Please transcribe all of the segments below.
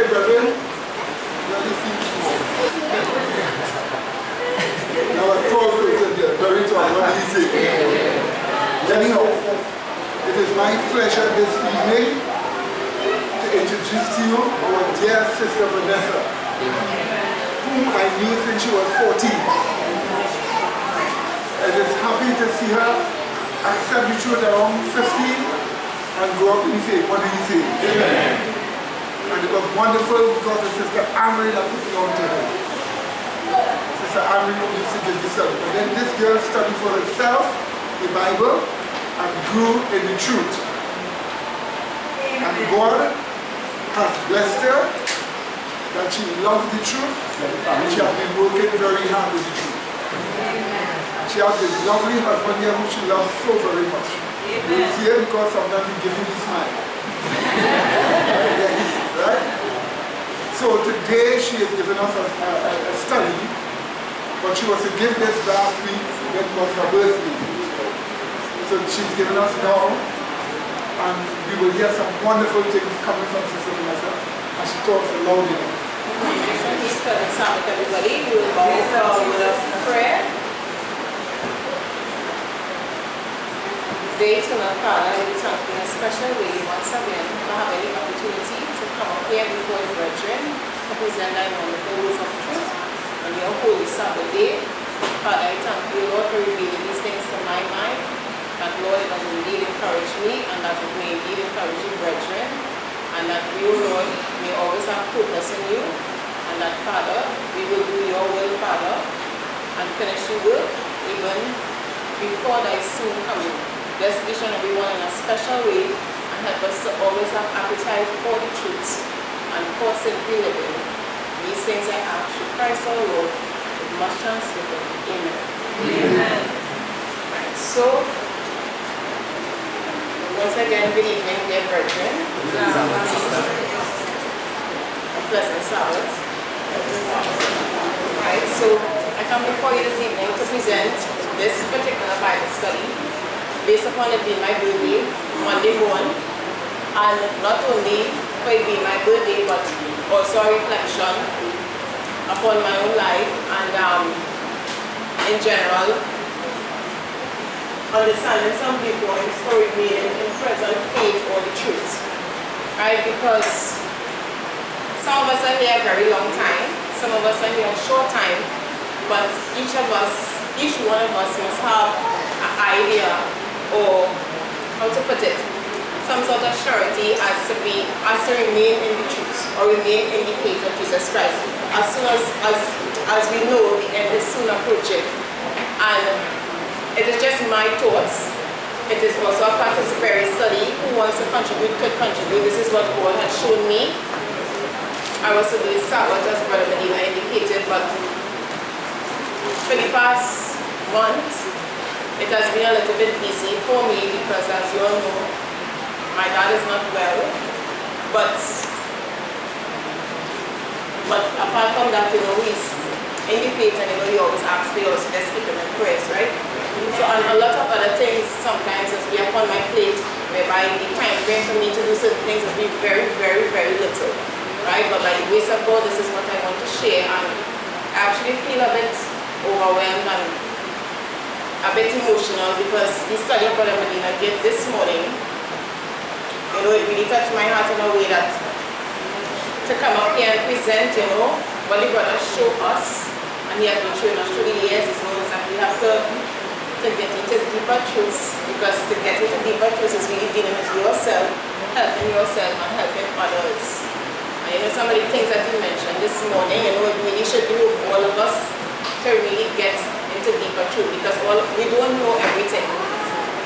Okay, brethren, really feel small. Now a tall person there, very tall, what do you say? Anyhow, it is my pleasure this evening to introduce to you our dear sister Vanessa, whom I knew since she was 14. I was happy to see her accept the truth around 15 and grow up in the faith. What do you say? Amen. And it was wonderful because the sister Amory that put me on to her. Sister Amory used to give this up. And then this girl studied for herself the Bible and grew in the truth. And God has blessed her that she loves the truth and she has been working very hard with the truth. She has a lovely husband here who she loves so very much. You will see her because sometimes he gives me a smile. Right? So today she has given us a study, but she was to give this last week when it was her birthday. So she's given us now, and we will hear some wonderful things coming from Sister Vanessa as she talks aloud enough. So he's spending time with everybody. We will bow with a prayer. Dear Eternal Father, we thank you in a special way once again for having the opportunity to come up here before the brethren to present thy wonderful words of truth on your holy Sabbath day. Father, I thank you, Lord, for revealing these things to my mind, that, Lord, it will indeed encourage me, and that it may indeed encourage the brethren, and that you, Lord, may always have purpose in you, and that, Father, we will do your will, Father, and finish the work even before thy soon coming. Bless each and every one in a special way, and help us to always have appetite for the truth and for sinful living. These things I ask through Christ our Lord, with much thanksgiving. Amen. Amen. Right, so, once again, good evening, dear brethren. A pleasant Sabbath. Right, so I come before you this evening to present this particular Bible study based upon it being my birthday, Monday born, and not only for it being my birthday, but also a reflection upon my own life and in general, understanding some viewpoints for remaining in present faith or the truth. Right? Because some of us are here a very long time, some of us are here a short time, but each one of us must have an idea, or how to put it, some sort of surety as to remain in the truth or remain in the faith of Jesus Christ. As soon as we know the end is soon approaching. And it is just my thoughts. It is also a participatory study. Who wants to contribute could contribute. This is what God has shown me. I was to do this Sabbath, as Brother Medina indicated, but for the past month, it has been a little bit busy for me because, as you all know, my dad is not well. But apart from that, you know, he's in the faith, and you know, he always asks me also to keep him in prayers, right? So, and a lot of other things sometimes has been upon my plate, whereby the time frame for me to do certain things has been very, very, very little, right? But by the grace of God, this is what I want to share, and I actually feel a bit overwhelmed and a bit emotional because the study of Brother Medina did this morning, you know, it really touched my heart in a way that to come up here and present, you know, what the brother showed us, and he has been showing us through the years, is knows that we have to get into deeper truths, because to get into deeper truths is really dealing with yourself, helping yourself and helping others. And you know, some of the things that you mentioned this morning, you know, it really should be with all of us to really get into deeper truth, because we don't know everything.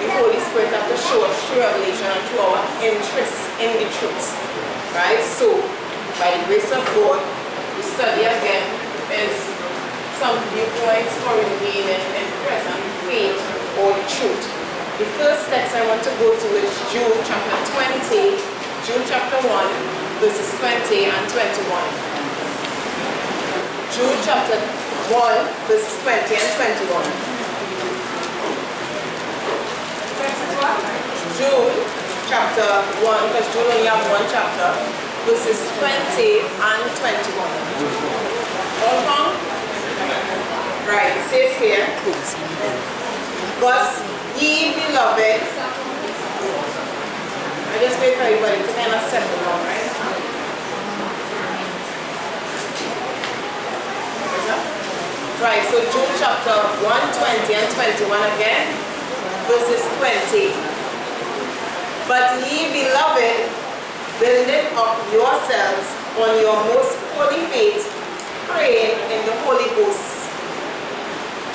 The Holy Spirit has to show us through revelation and through our interest in the truth. Right? So, by the grace of God, we study again is some viewpoints for remaining in present faith or truth. The first text I want to go to is Jude chapter 20, Jude chapter 1, verses 20 and 21. Jude chapter 1, verses 20 and 21. Jude chapter 1, because Jude only have one chapter. verses 20 and 21. All found? Right, it says here, but ye beloved, I just wait for everybody to kind of settle down, right? Right, so Jude chapter 1, 20 and 21 again, verses 20. But ye beloved, building up yourselves on your most holy faith, praying in the Holy Ghost.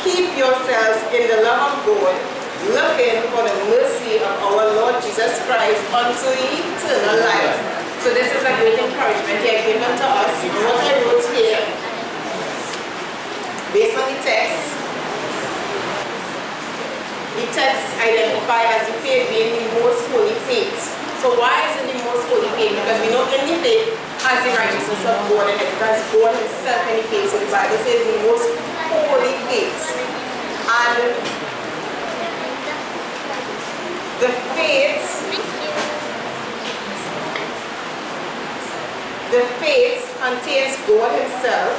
Keep yourselves in the love of God, looking for the mercy of our Lord Jesus Christ unto eternal life. So this is a great encouragement here given to us. What I wrote here, based on the text identified as the faith being the most holy faith. So why is it the most holy faith? Because we know in the faith has the righteousness of God in it. That's God himself in the faith. So the Bible says the most holy faith. And the faith contains God himself.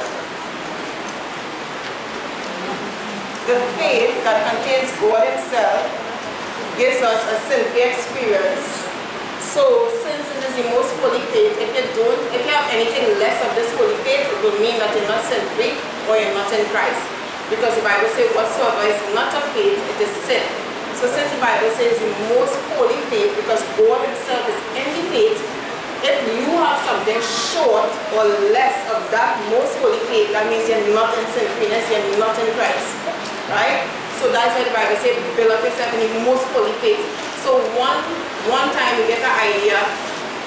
The faith that contains God himself gives us a sin-free experience. So since it is the most holy faith, if you have anything less of this holy faith, it will mean that you're not sin-free or you're not in Christ. Because the Bible says whatsoever is not of faith, it is sin. So since the Bible says the most holy faith, because God himself is in the faith, if you have something short or less of that most holy faith, that means you're not in sin-freeness, you're not in Christ. Right? So that's why the Bible says build up yourself in the most holy faith. So one time we get the idea,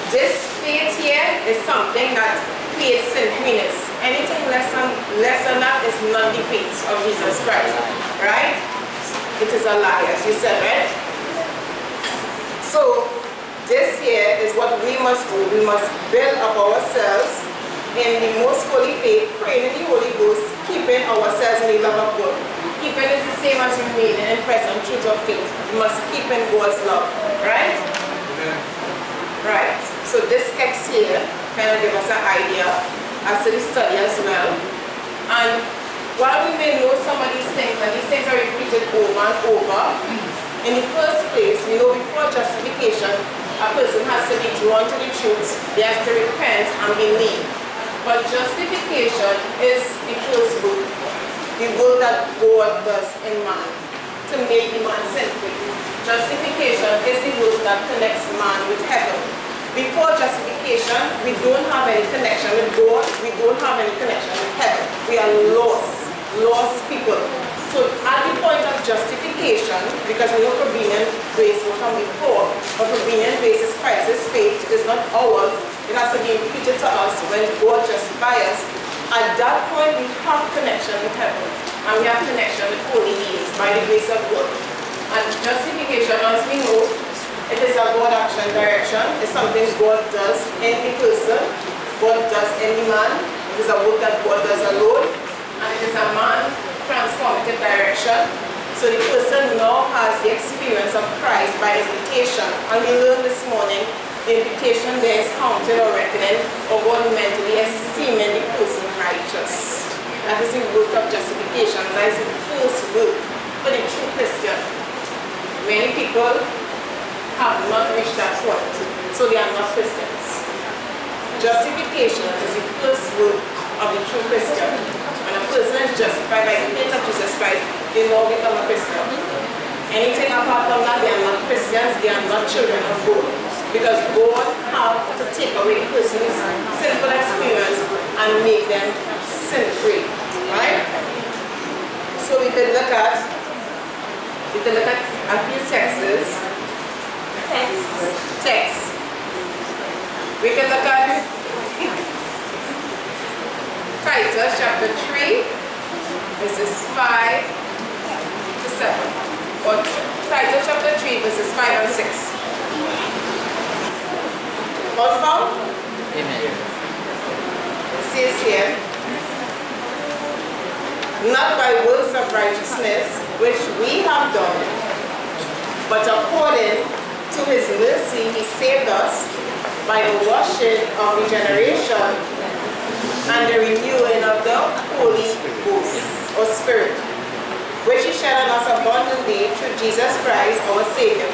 this faith here is something that creates sin-freeness. Anything less than that is not the faith of Jesus Christ. Right? It is a lie, as you said, right? So this here is what we must do. We must build up ourselves in the most holy faith, praying in the Holy Ghost, keeping ourselves in the love of God. Keeping is the same as remaining in present truth of faith. We must keep in God's love. Right? Amen. Right. So this text here kind of gives us an idea as to the study as well. And while we may know some of these things, and these things are repeated over and over, in the first place, we know before justification, a person has to be drawn to the truth, they have to repent and believe. But justification is the first work, the work that God does in man to make the man sin-free. Justification is the work that connects man with heaven. Before justification, we don't have any connection with God, we don't have any connection with heaven. We are lost people. So at the point of justification, because we know prevenient grace will come before, but prevenient grace is Christ's faith, it is not ours. It has to be imputed to us when God justifies us. At that point, we have connection with heaven, and we have connection with holy beings by the grace of God. And justification, as we know, it is a God action direction. It's something God does in the person, God does in the man. It is a work that God does alone, and it is a man transformative direction. So the person now has the experience of Christ by invitation. And we learned this morning, the invitation there is counted or reckoning, or God mentally esteeming the person righteous. That is the work of justification. That is the first work for the true Christian. Many people have not reached that point, so they are not Christians. Justification is the first work of the true Christian. When a person is justified by the faith of Jesus Christ, they now become a Christian. Anything apart from that, they are not Christians, they are not children of God. Because God has to take away a person's sinful experience and make them sin-free. Right? So we could look at a few texts. We can look at Titus chapter 3, verses 5 to 7. Or Titus chapter 3, verses 5 and 6. All found? Amen. It says here, not by works of righteousness which we have done, but according to his mercy he saved us by the washing of regeneration and the renewing of the Holy Ghost or Spirit, which He shed on us abundantly through Jesus Christ, our Savior,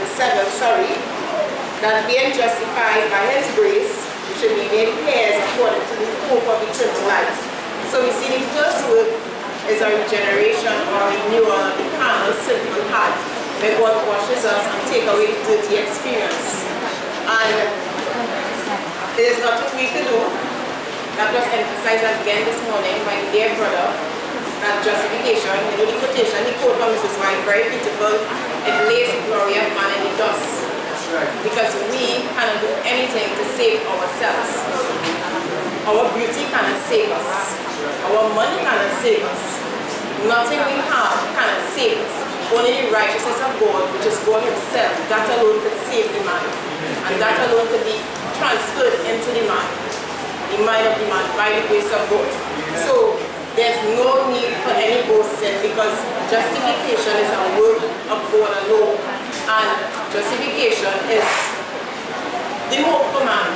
that being justified by His grace, we should be made heirs according to the hope of eternal life. So we see the first work is a regeneration or renewal of the carnal, sinful heart, where God washes us and takes away the dirty experience. And there is nothing we can do. That was emphasized again this morning by the dear brother, that justification, you know the quotation, he quote from Mrs. White, very beautiful, it lays the glory of man in the dust. Because we cannot do anything to save ourselves. Our beauty cannot save us. Our money cannot save us. Nothing we have cannot save us. Only the righteousness of God, which is God Himself, that alone could save the man. And that alone could be transferred into the man, the mind of the man, by the grace of God. So there's no need for any boasting, because justification is a work of God alone. And justification is the hope for man,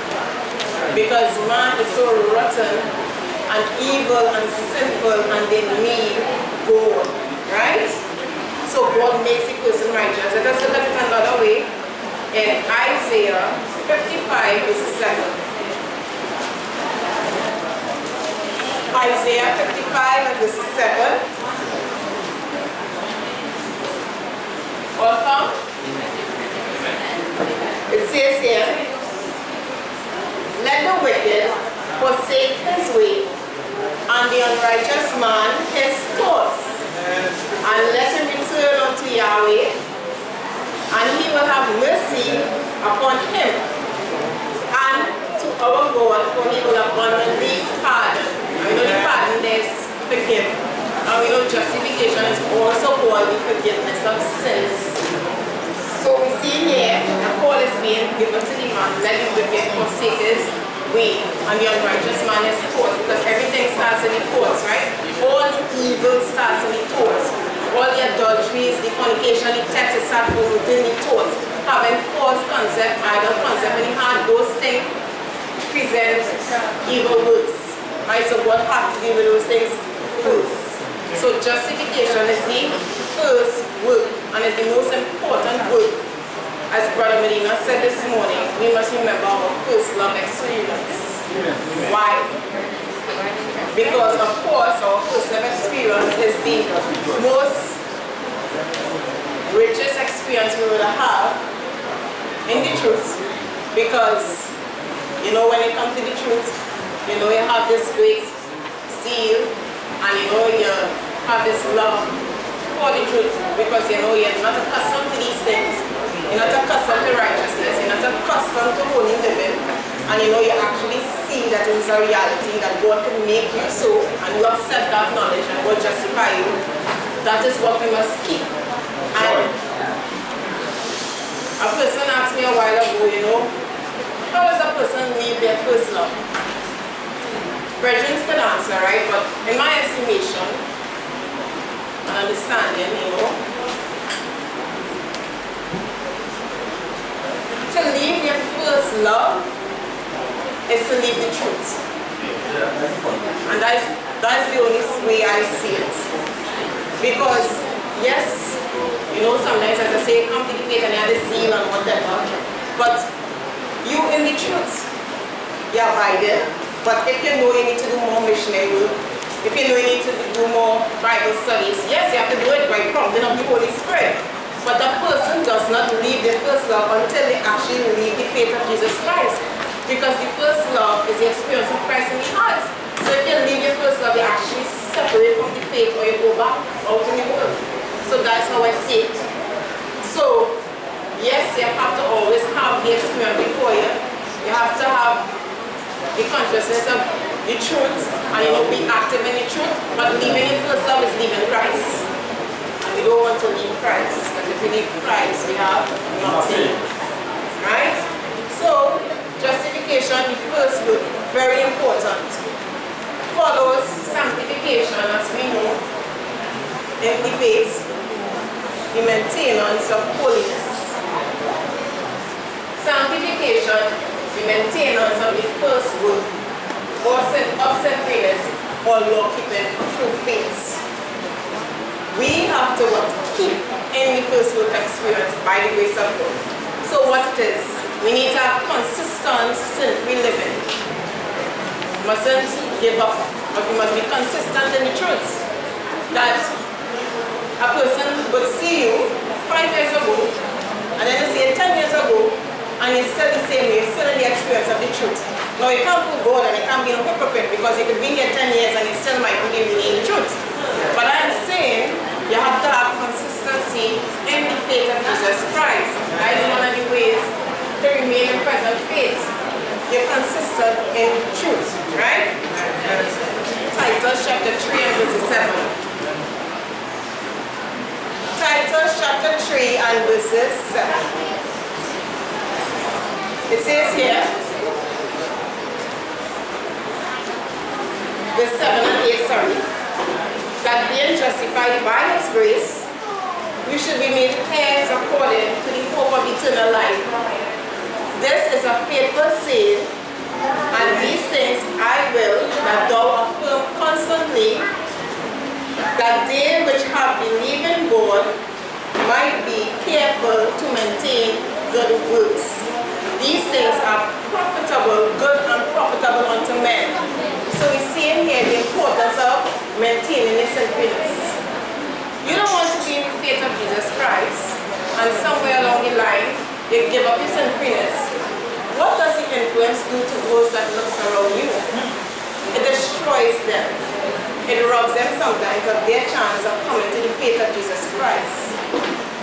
because man is so rotten and evil and sinful and they need God, right? So God makes the person righteous. Let us look at it another way in Isaiah 55 verse 7. Isaiah 55 and verse 7. All found? It says here, let the wicked forsake his way, and the unrighteous man his thoughts, and let him return unto Yahweh, and He will have mercy upon him, and to our God, for He will abundantly pardon. And we know the pardon is forgive, and we know justification is also called the forgiveness of sins. So we see here, a call is being given to the man, let the wicked forsake his way, and the unrighteous man is thoughts, because everything starts in the thoughts, right? All the evil starts in the thoughts. All the adulteries, the fornication, the theft is started within the thoughts. Having false concept, idol concept, when you have those things, present evil works. Right? So God has to deal with those things first. So justification is the first work, and it's the most important work. As Brother Medina said this morning, we must remember our first love experience. Why? Because of course our first love experience is the most richest experience we will have in the truth. Because you know, when it comes to the truth, you know, you have this great zeal, and you know, you have this love for the truth, because you know you're not accustomed to these things. You're not accustomed to righteousness. You're not accustomed to holy living. And you know you actually see that it's a reality that God can make you so, and you accept that knowledge and God justify you. That is what we must keep. And a person asked me a while ago, you know, how does a person leave their first love? Brethren could answer, right? But in my estimation and understanding, you know, to leave your first love is to leave the truth. And that's the only way I see it. Because, yes, you know, sometimes as I say, come to the faith and you have the zeal and whatever, but you in the truth, you abide there. But if you know you need to do more missionary work, if you know you need to do more Bible studies, yes, you have to do it by prompting of the Holy Spirit. But a person does not leave their first love until they actually leave the faith of Jesus Christ. Because the first love is the experience of Christ in the heart. So if you leave your first love, you actually separate from the faith, or you go back out in the world. So that's how I see it. So, yes, you have to always have the experience before you. You have to have the consciousness of the truth, and you know, be active in the truth. But leaving your first love is leaving Christ. We don't want to leave Christ, because if we leave Christ, we have nothing. Right? So, justification, the first work, very important. Follows sanctification, as we know, in the faith, the maintenance of holiness. Sanctification the maintenance of the first work or of sinfulness or law keeping through faith. We have to keep in the first work experience by the grace of God. So what it is, we need to have consistent sin-free living. We mustn't give up, but we must be consistent in the truth. That a person would see you 5 years ago, and then they see you 10 years ago, and it's still the same way, still in the experience of the truth. Now you can't put God and you can't be no hypocrite, because you could be here 10 years and you still might be in the truth. But I'm saying you have to have consistency in the faith of Jesus Christ. That is one of the ways to remain in present faith. You're consistent in truth, right? Titus chapter 3 and verse 7. Titus chapter 3 and verses 7. It says here, verse 7 and 8, sorry, that being justified by His grace, we should be made heirs according to the hope of eternal life. This is a faithful saying, and these things I will that thou affirm constantly, that they which have believed in God might be careful to maintain good works. These things are profitable, good and profitable unto men. So we see in here the importance of maintaining this sinfulness. You don't want to be in the faith of Jesus Christ, and somewhere along the line, you give up your sinfulness. What does the influence do to those that look around you? It destroys them. It robs them sometimes of their chance of coming to the faith of Jesus Christ.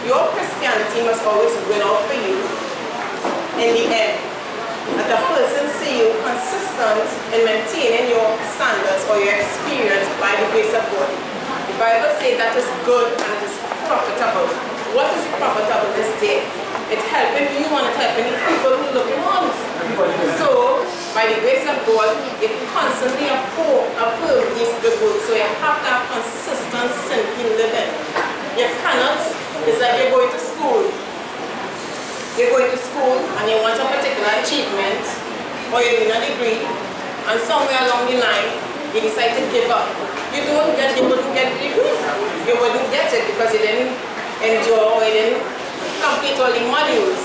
Your Christianity must always win out for you in the end. That the person see you consistent in maintaining your standards or your experience by the grace of God. The Bible says that is good and it is profitable. What is profitable this day? It's helping you and it's helping the people who look on. So, by the grace of God, it constantly affirms these good works. So you have to have consistent sinful living. You cannot, it's like you're going to school. You're going to school and you want a particular achievement, or you're doing a degree, and somewhere along the line, you decide to give up. You wouldn't get the degree. You wouldn't get it because you didn't enjoy or you didn't complete all the modules.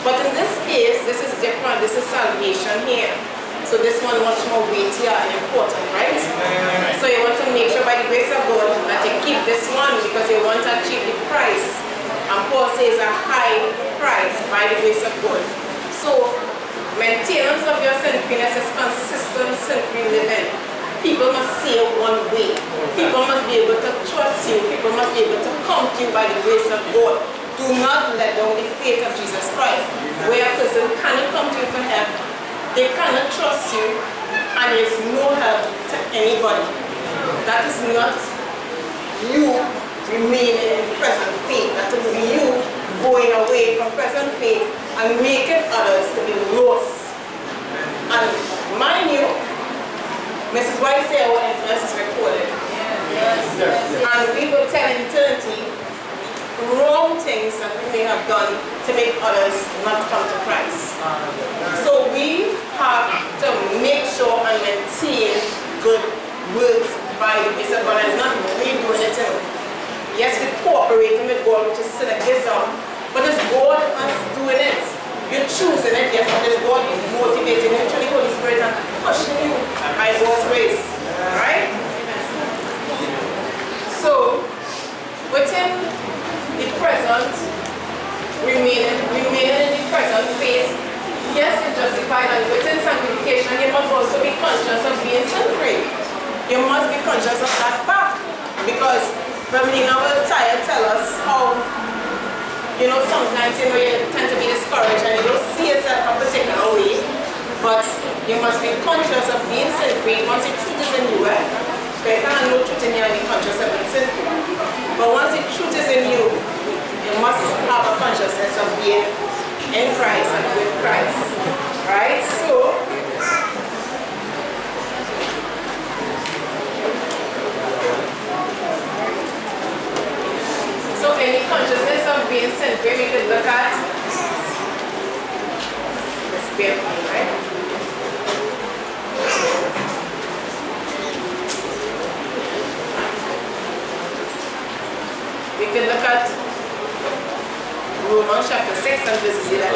But in this case, this is different. This is salvation here. So this one much more weightier and important, right? So you want to make sure by the grace of God that you keep this one because you want to achieve the price. And Paul says a high price by the grace of God. So maintenance of your sinfulness is consistent sinful living. People must see you one way. People must be able to trust you. People must be able to come to you by the grace of God. Do not let down the faith of Jesus Christ. Where a person cannot come to you for help, they cannot trust you, and there's no help to anybody. That is not you remaining in present faith. That is you going away from present faith and making others to be lost. And mind you, Mrs. White said our influence is recorded. And we will tell in eternity wrong things that we may have done to make others not come to Christ. So we have to make sure and maintain good works by the grace of God. It's not we doing it too. Yes, we're cooperating with God, which is synergism, but it's God us doing it. You're choosing it, yes, but it's God is motivating you through the Holy Spirit and pushing you by God's grace. Right? So, within the present, remaining in the present phase, yes, you're justified, and within sanctification, you must also be conscious of being sin-free. You must be conscious of that fact, because Ramlina will tell us how, you know, sometimes, you know, you tend to be discouraged and you don't see yourself a particular way, but you must be conscious of being sin-free. Once the truth is in you, so you can't know truth in you and be conscious of being sin-free. But once the truth is in you, you must have a consciousness of being in Christ and with Christ. Right? So any consciousness of being sin-free, we could look at this beer, right? can look at Romans chapter 6 and verses 11.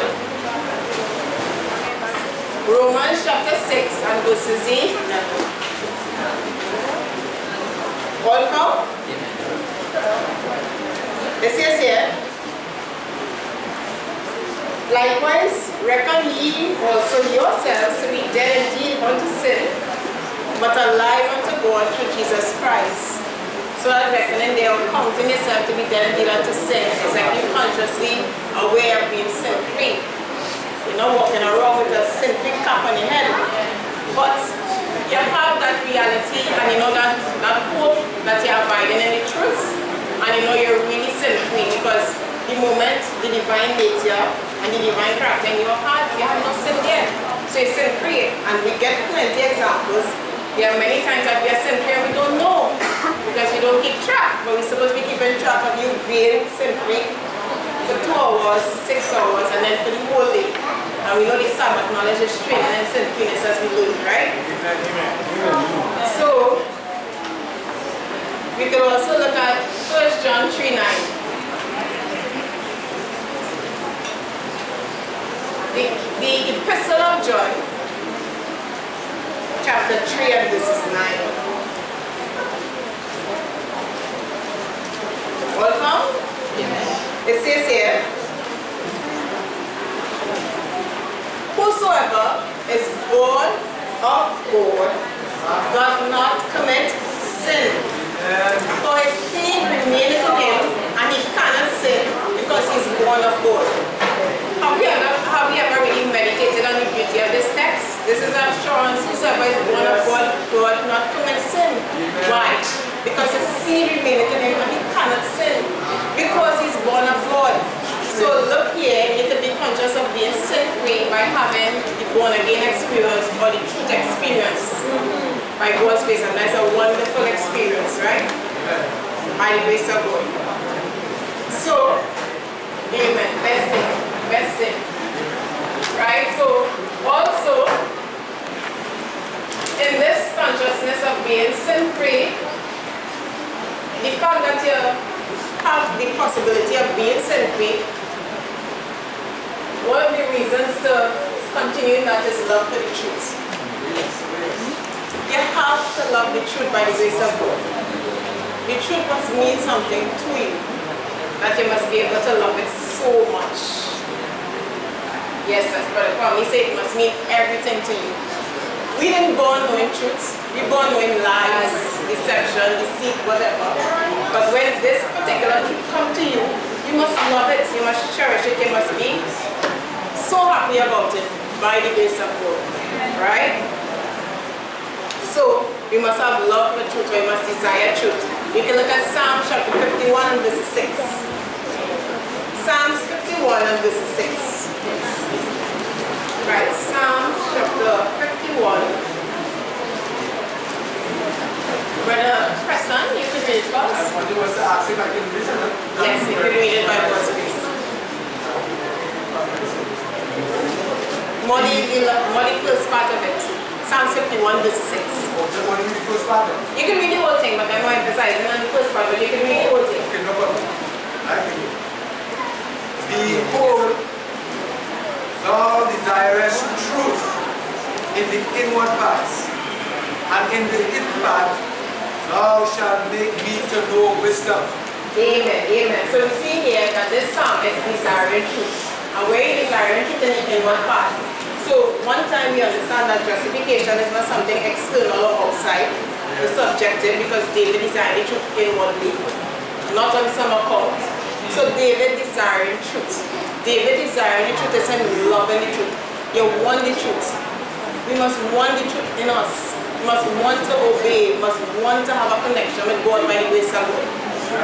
Romans chapter 6 and verses 11. All found? It says here, likewise, reckon ye also yourselves to be dead indeed unto sin, but alive unto God through Jesus Christ. So that reckoning there, counting yourself to be dead indeed unto sin, is like you consciously aware of being sin-free. You're not walking around with a sin-free cap on your head. But you have that reality and you know that hope that you're abiding in the truth. And you know you're really sin-free because the moment the divine nature and the divine character in your heart, you have no sin there. So you're sin-free. And we get plenty of examples. There are many times that we are sin-free and we don't know because we don't keep track. But we're supposed to be keeping track of you being sin-free for 2 hours, 6 hours, and then for the whole day. And we know the Sabbath knowledge is straight and then sin-freeness as we learn, right? Amen. So, we can also look at 1 John 3:9. The Epistle of John, chapter 3 and verses 9. All found? Yes. It says here, whosoever is born of God does not commit sin. For his seed remaineth in him, and he cannot sin because he is born of God. Have you ever really meditated on the beauty of this text? This is assurance, whosoever is born of God does not commit sin. Why? Because his seed remaineth in him, and he cannot sin because he is born of God. So look here, you can be conscious of being sin-free by having the born-again experience or the truth experience by God's grace, and that's a wonderful experience, right? By the grace of God. So, amen. Best thing. Best thing. Right? So, also, in this consciousness of being sin-free, the fact that you have the possibility of being sin-free, one of the reasons to continue that is love for the truth. You have to love the truth by the grace of God. The truth must mean something to you, that you must be able to love it so much. Yes, that's Brother Kwame said it must mean everything to you. We didn't born knowing truth. We born knowing lies, deception, deceit, whatever. But when this particular truth comes to you, you must love it, you must cherish it, you must be so happy about it by the grace of God. Right? So, we must have love for truth, or we must desire truth. You can look at Psalm chapter 51 and verses 6. Psalms 51 and verses 6. Right, Psalm chapter 51. Brother Preston, you can read it for us. I wonder what's the ask if I can read it. Yes, you can read it by God's grace. More the first part of it. Psalm 51 verses 6. Oh, just want to read the first part? You can read the whole thing, but I'm not emphasizing on the first part, but you can read the whole thing. Okay, no problem. Behold, thou desirest truth in the inward parts, and in the hidden part thou shalt make me to know wisdom. Amen, amen. So we see here that this psalm is desiring truth. And where is desiring truth in the inward part? So one time we understand that justification is not something external or outside, it's subjective, because David desired the truth inwardly, not on some account. So David desiring truth. David desiring the truth is him loving the truth. You want the truth. We must want the truth in us. We must want to obey. We must want to have a connection with God by the grace of God.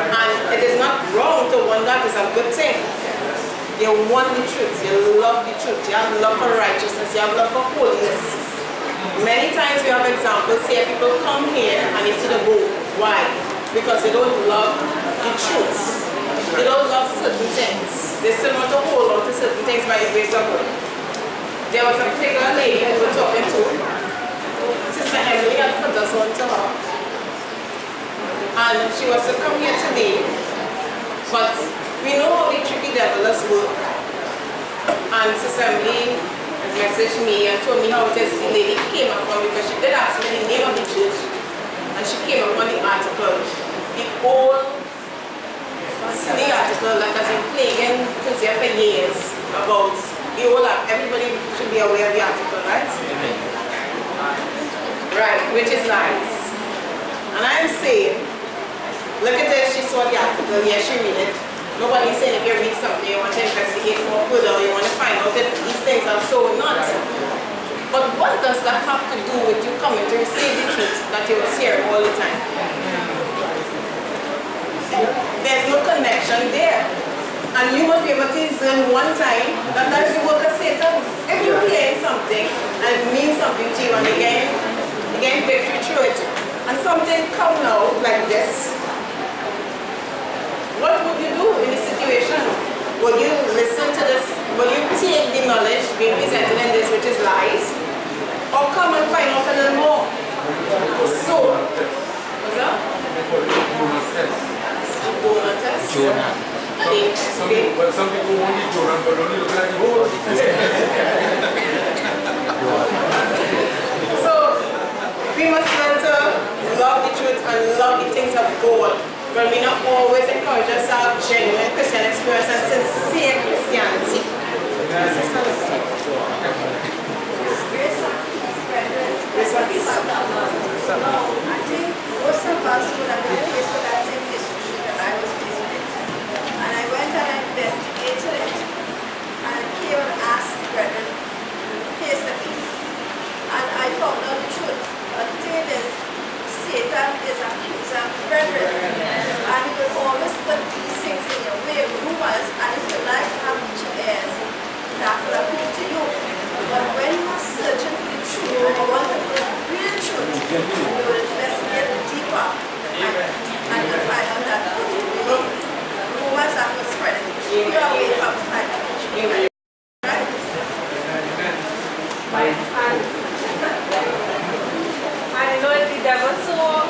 And it is not wrong to want that, it's a good thing. You want the truth, you love the truth, you have love for righteousness, you have love for holiness. Many times we have examples here, people come here and they see the goal. Why? Because they don't love the truth. They don't love certain things. They still want to hold on to certain things by the grace of God. There was a particular lady who we were talking to. Sister Emily had put us on to her. And she was to come here today. But we know how the tricky devils work. And Sister Emily messaged me and told me how it is. The lady came upon me because she did ask me the name of the church. And she came upon the article. The old silly article that has been plaguing Christian for years about the whole, everybody should be aware of the article, right? Right, which is nice. And I'm saying, look at this, she saw the article, yes, she read it. Nobody's saying if you read something, you want to investigate more further, you want to find out if these things are so or not. But what does that have to do with you coming to receive the truth that you was hearing all the time? There's no connection there. And you must be able to discern one time that that's the work of Satan. If you're hearing something and it means something to you and you gain victory through it, and something comes out like this, what would you do in this situation? Will you listen to this? Will you take the knowledge being presented in this, which is lies? Or come and find out a little more? So, what's that? Donut test? Jonah. Some people want to Jonah, but only look at the whole. So, we must learn to love the truth and love the things of God. But we not always encourage us to have genuine Christian experience and sincere Christianity. I think most of us would have been faced with that same issue that I was faced with. And I went and I investigated it. And I came and asked the brethren face to face. And I found out the truth. But the thing is, Satan is an accuser of the brethren. And he will always put these things in your way, rumors, and if you like to have each ears, that will appeal to you. But when you are searching for the truth and you want to know the real truth, you will investigate deeper and you'll find out that rumors are not spreading. You are away from the fight of the truth. Right? And you know, the devil so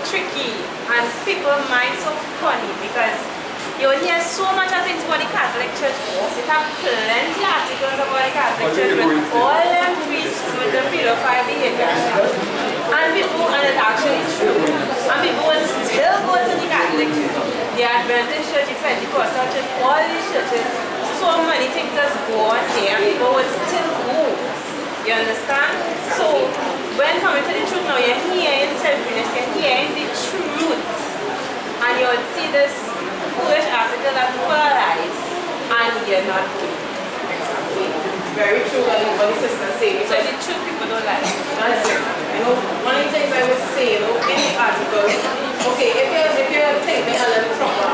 tricky and people's minds so funny because you hear so much of things about the Catholic Church. You have plenty of articles about the Catholic Church with all them priests with the pedophile behavior. And it's actually true. And people will still go to the Catholic Church, the Adventist Church, the Pentecostal Church, all these churches. So many things just go on here, people will still go. You understand? So when coming to the truth now, you're hearing selfishness, you're hearing the truth. And you would see this foolish article that polarize and you're not good. Exactly. Very true what the sister say. So the truth people don't like. That's it. You know, one of the things I would say, you know, in the article, okay, if you're thinking a little proper,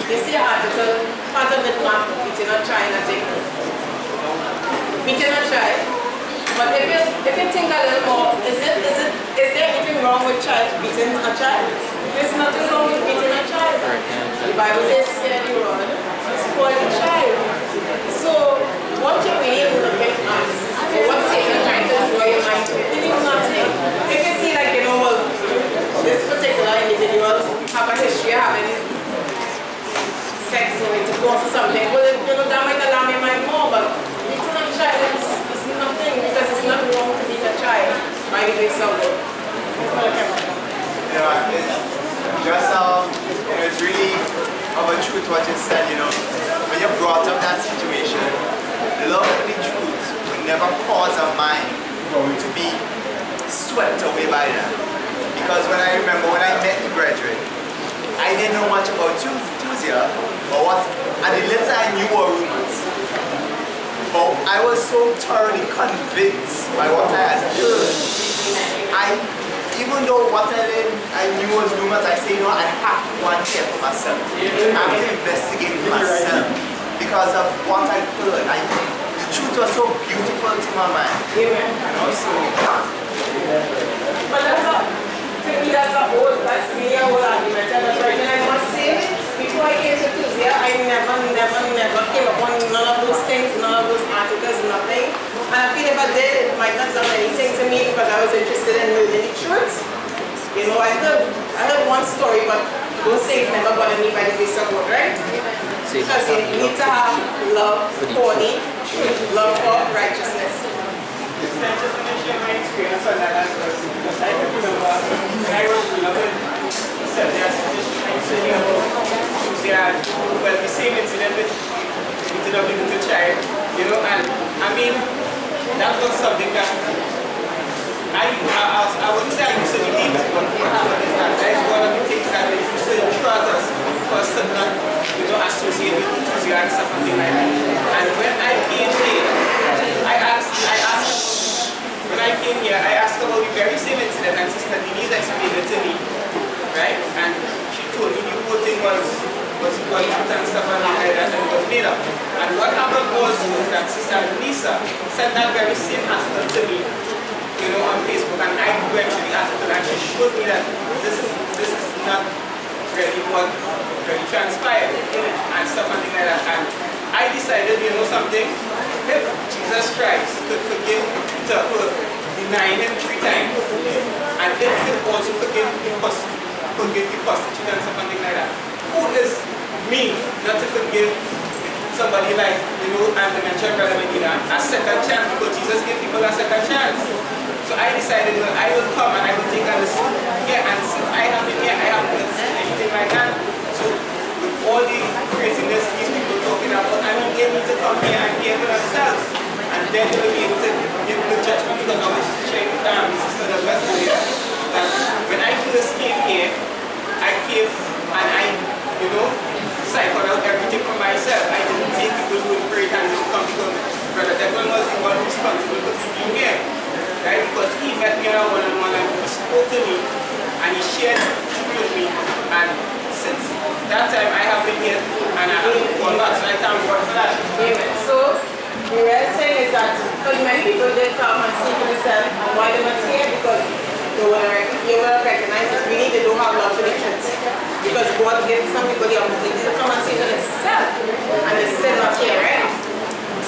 you see an article, part of it not beating or trying a thing. Beating or try. But if you think a little more, is there anything wrong with beating a child? There's nothing wrong with beating a child. The Bible says spare the rod and spoil the child. So what you're really looking at, or what Satan trying to draw your mind to, it is nothing. If you see like, you know, well, this particular individual have a history of having sex or to go to something, well, you know, that might alarm your mind more, but beating a child is nothing, because it's not wrong to beat a child by the grace of God. Yeah, it's really of a truth what you said, you know. When you brought up that situation, love for the truth will never cause a mind to be swept away by that. Because when I remember when I met the brethren, I didn't know much about Tuesday or what, and the little I knew were rumors. But I was so thoroughly convinced by what I had heard. Even though what I knew was rumors, I say, you know, I have to go and check for myself. I have to investigate for myself because of what I heard. The truth was so beautiful to my mind. You know, so. But that's really a whole argument. And I must say, before I came to Tuesday, I never came upon none of those things, none of those articles, nothing. And I feel if I did, it might not have done anything to me because I was interested in learning the truth. You know, I heard one story, but those things never bother me by the grace of God, right? Because you need to have love for the truth, love for righteousness. I just want to share my experience on that as well. Because I can remember when I was beloved, Sunday as I was saying about Tuesday, well, the same incident with the little child, you know, and I mean, that was something that I wouldn't say I used to believe it, but what happened is that that is one of the things that they used to trust us for us to not, you know, associate with Tuesday and something like that. And when I came here, when I came here, I asked about the very same incident, and Sister Denise explained it to me, right? And she told me the whole thing was truth and stuff and like that, and it was made up. And what happened was that Sister Lisa sent that very same article to me, you know, on Facebook, and I went to the article and she showed me that this is not really what really transpired and stuff and things like that. And I decided, you know something, if Jesus Christ could forgive Peter for denying him 3 times, and if he could also forgive the prostitute and something like that, who is me not to forgive somebody like, you know, and the mentioned Brother Medina, a second chance, because Jesus gave people a second chance. So I decided, well, I will come and I will take a listen here, and since I have been here, I haven't seen anything like that. So with all the craziness these people talking about, I mean, they need to come here and hear for themselves, and then they will be able to give the judgment, because I was sharing Sister the West here, that when I first came here, I came and I, you know, ciphered out everything for myself. I didn't take people who were afraid and didn't come, because Brother Declan was the one responsible for being here, right? Because he met me on a one-on-one and he spoke to me and he shared truth with me, and since that time I have been here and I haven't gone back, so I thank God for that. Amen. So the real thing is that because many people did come and see for themselves, and why they were here, because they will recognize that we need to do have love for the truth. Because God gives some people the opportunity to come and see for themselves, and they're still not here, right?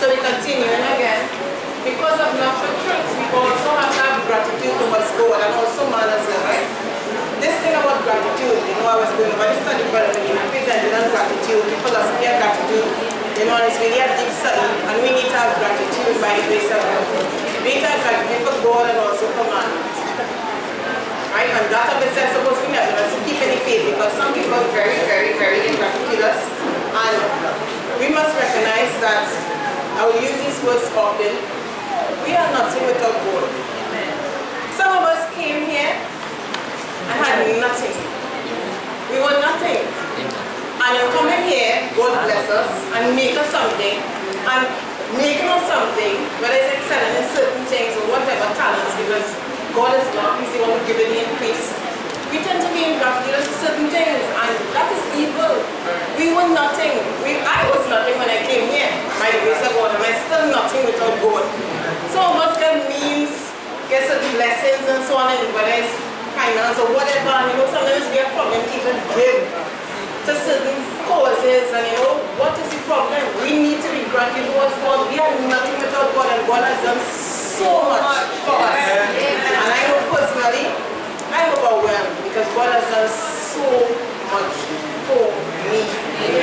So we continue, and again, because of love for truth, we also have to have gratitude towards God and also man as well, right? This thing about gratitude, you know, I was going over this study, but I presented on gratitude, the philosophy of gratitude, you know, it's really a deep study, and we need to have gratitude by the grace of God. We need to have gratitude for God and also for man. Right? And that of itself is supposed to be helping us to keep any faith, because some people are very, very, very ingratitude, and we must recognize that, I will use these words often, we are nothing without God. Some of us came here and had nothing. We were nothing. And in coming here, God bless us and make us something, and making us something, whether it's excelling in certain things or whatever talents, because God is not, He's the one who gives the increase. We tend to be ingratitude to certain things, and that is evil. We were nothing. I was nothing when I came here, by the grace of God, and I'm still nothing without God. Some of us get means, get certain blessings and so on, and whether it's finance or whatever, and you know, sometimes we have problems to even give to certain causes, and you know, what is the problem? We need to be grateful towards God. We are nothing without God, and God has done so much for us. And I know personally, I'm overwhelmed because God has done so much for me.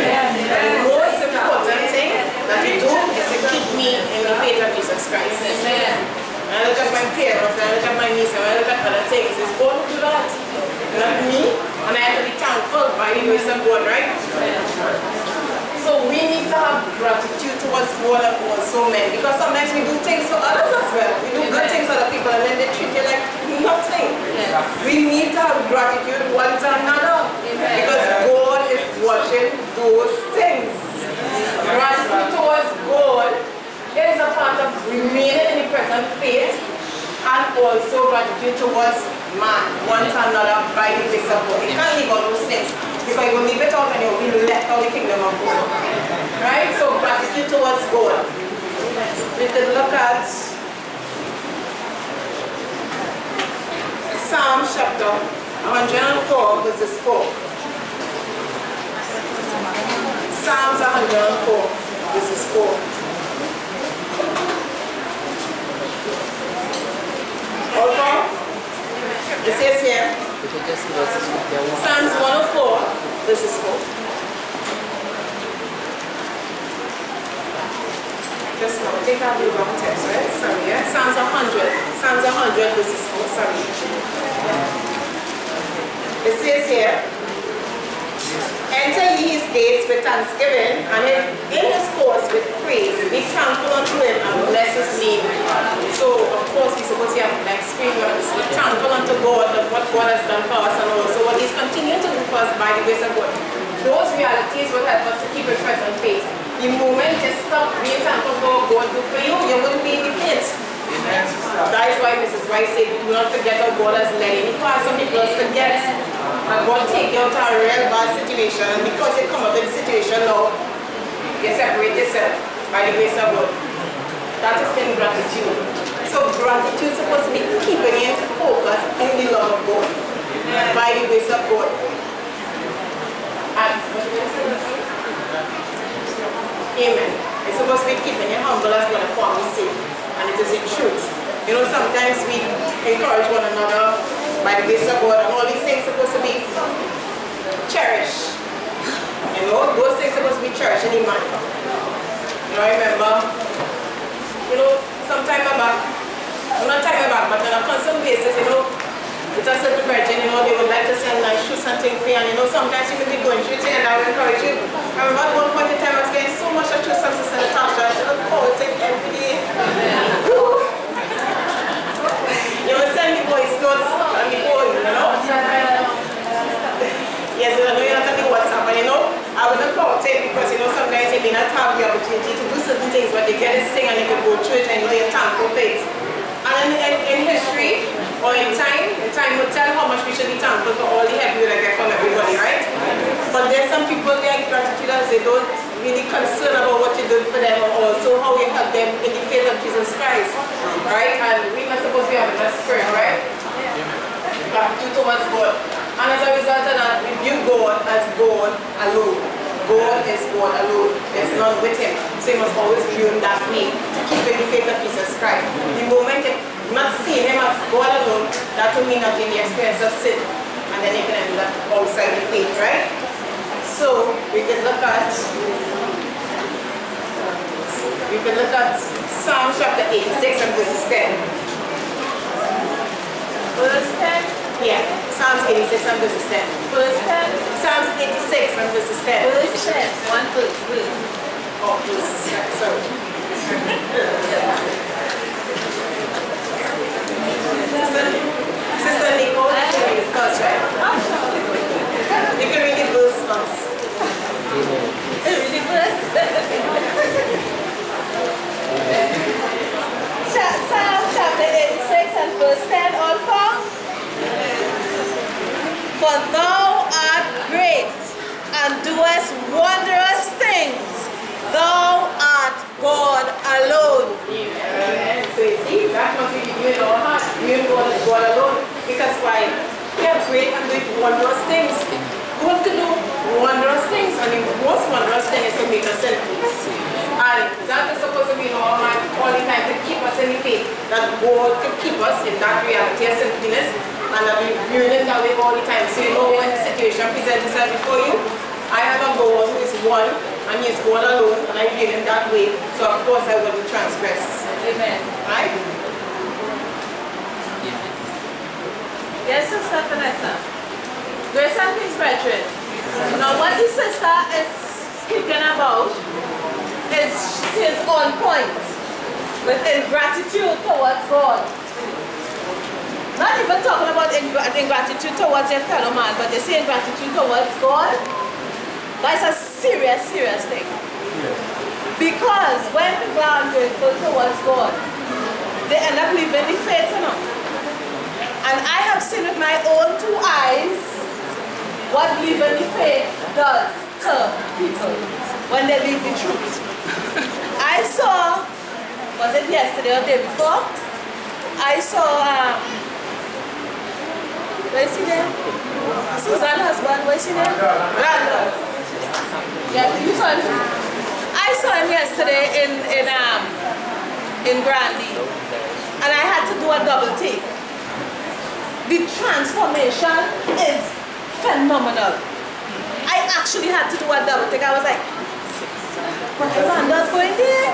And the most important thing that He do is to keep me in the faith of Jesus Christ. When I look at my parents, when I look at my niece, and when I look at other things, it's God who do that, not me. And I have to be thankful by the grace of God, right? So we need to have gratitude towards God and also men, because sometimes we do things for others as well. We do good things for other people and then they treat you like nothing. We need to have gratitude one to another, because God is watching those things. Gratitude towards God is a part of remaining in the present faith, and also gratitude towards man, one to another by the grace of God. You can't leave all those things, because you will leave it out and you will be left out of the kingdom of God. Right? So gratitude towards God. We could look at Psalm chapter 104 verses 4. Psalms 104 verses 4. Also, it says here, Psalms 104, verses 4. Just now, I think I have the wrong text, right? Sorry, yeah? Psalms 100. Psalms 100, verses 4, sorry. It says here, enter ye his gates with thanksgiving, and in his courts with praise. Be thankful unto him and bless his name. So, of course, we're supposed to have an experience. Be thankful unto God of what God has done for us and also what he's continuing to do for us by the grace of God. Those realities will help us to keep a present faith. The moment you stop being thankful for what God do for you, you wouldn't be in the faith. That is why Mrs. White said, do not forget how God has led you. Because some people forget and God take you out of a real bad situation, and because you come out of the situation now, you separate yourself by the grace of God. That is ingratitude. So gratitude is supposed to be keeping you focused in the love of God by the grace of God. And amen. It's supposed to be keeping you humble as God promised you. And it is the truth. You know, sometimes we encourage one another by the grace of God, and all these things are supposed to be cherished. You know, those things are supposed to be cherished in your mind. You know, I remember, you know, some time back, not time back, but on a constant basis, you know, with a certain virgin, you know, they would like to send nice shoes and things for you, and you know, sometimes you may be going through things and I would encourage you. I remember at one point in time I was getting so much of shoes to send Natasha, I look forward to it every day. You know, send me voice notes on the phone, you know? Yes, I know you're not on the WhatsApp, but you know, I would look forward to it because, you know, sometimes you may not have the opportunity to do certain things, but you get this thing and you can go through it and you know you're thankful for it. And in history, or in time will tell how much we should be thankful for all the help we will get from everybody, right? But there's some people, they are gratitude as they don't really concern about what you do for them or also how you help them in the faith of Jesus Christ, right? And we're not supposed to be having that spirit, right? Gratitude towards God. And as a result of that, we view God as God alone. God is God alone. There's none with him. So you must always view him that way to keep in the faith of Jesus Christ. The moment you're not seeing him as God alone, that will mean that in the experience of sin. And then you can end up outside the faith, right? So we can look at Psalm chapter 86 and verses 10. Verse 10? Yeah, Psalms 86 and verses 10. Verse 10? Psalms 86 and verses 10. Verse 10. One verse. Oh, verse. Sorry. Sister Nicole, you can read it first, right? You can read the verse first. Read the verse. Psalm chapter 86 and verse 10, all four. For thou art great and doest wondrous things. Thou art God alone. Amen. So you see, that must be you in our heart. You God is God alone. Because why? We are great and doing wondrous things. God to do wondrous things, and the most wondrous thing is to make us sinful. And that is supposed to be in our mind all the time to keep us in the faith. That God could keep us in that reality of sinfulness. And I'll be viewing it that way all the time. So you know when the situation presents itself before you, I have a God who is one, and he is God alone, and I view him that way. So of course I wouldn't transgress. Amen. Right? Yes, Sister Vanessa. Grace and peace, brethren. Now what the sister is speaking about is she's on point with ingratitude towards God. Not even talking about ingratitude towards your fellow man, but they say ingratitude towards God. That's a serious, serious thing. Because when people are ungrateful towards God, they end up leaving the faith, you know. And I have seen with my own two eyes what leaving the faith does to people when they leave the truth. I saw, was it yesterday or the day before? I saw, where is he there? Susan's husband, where is he there? Randall. Yeah, you saw him? I saw him yesterday in Grandy, and I had to do a double take. the transformation is phenomenal. I actually had to do a double take. I was like, what Amanda's going there?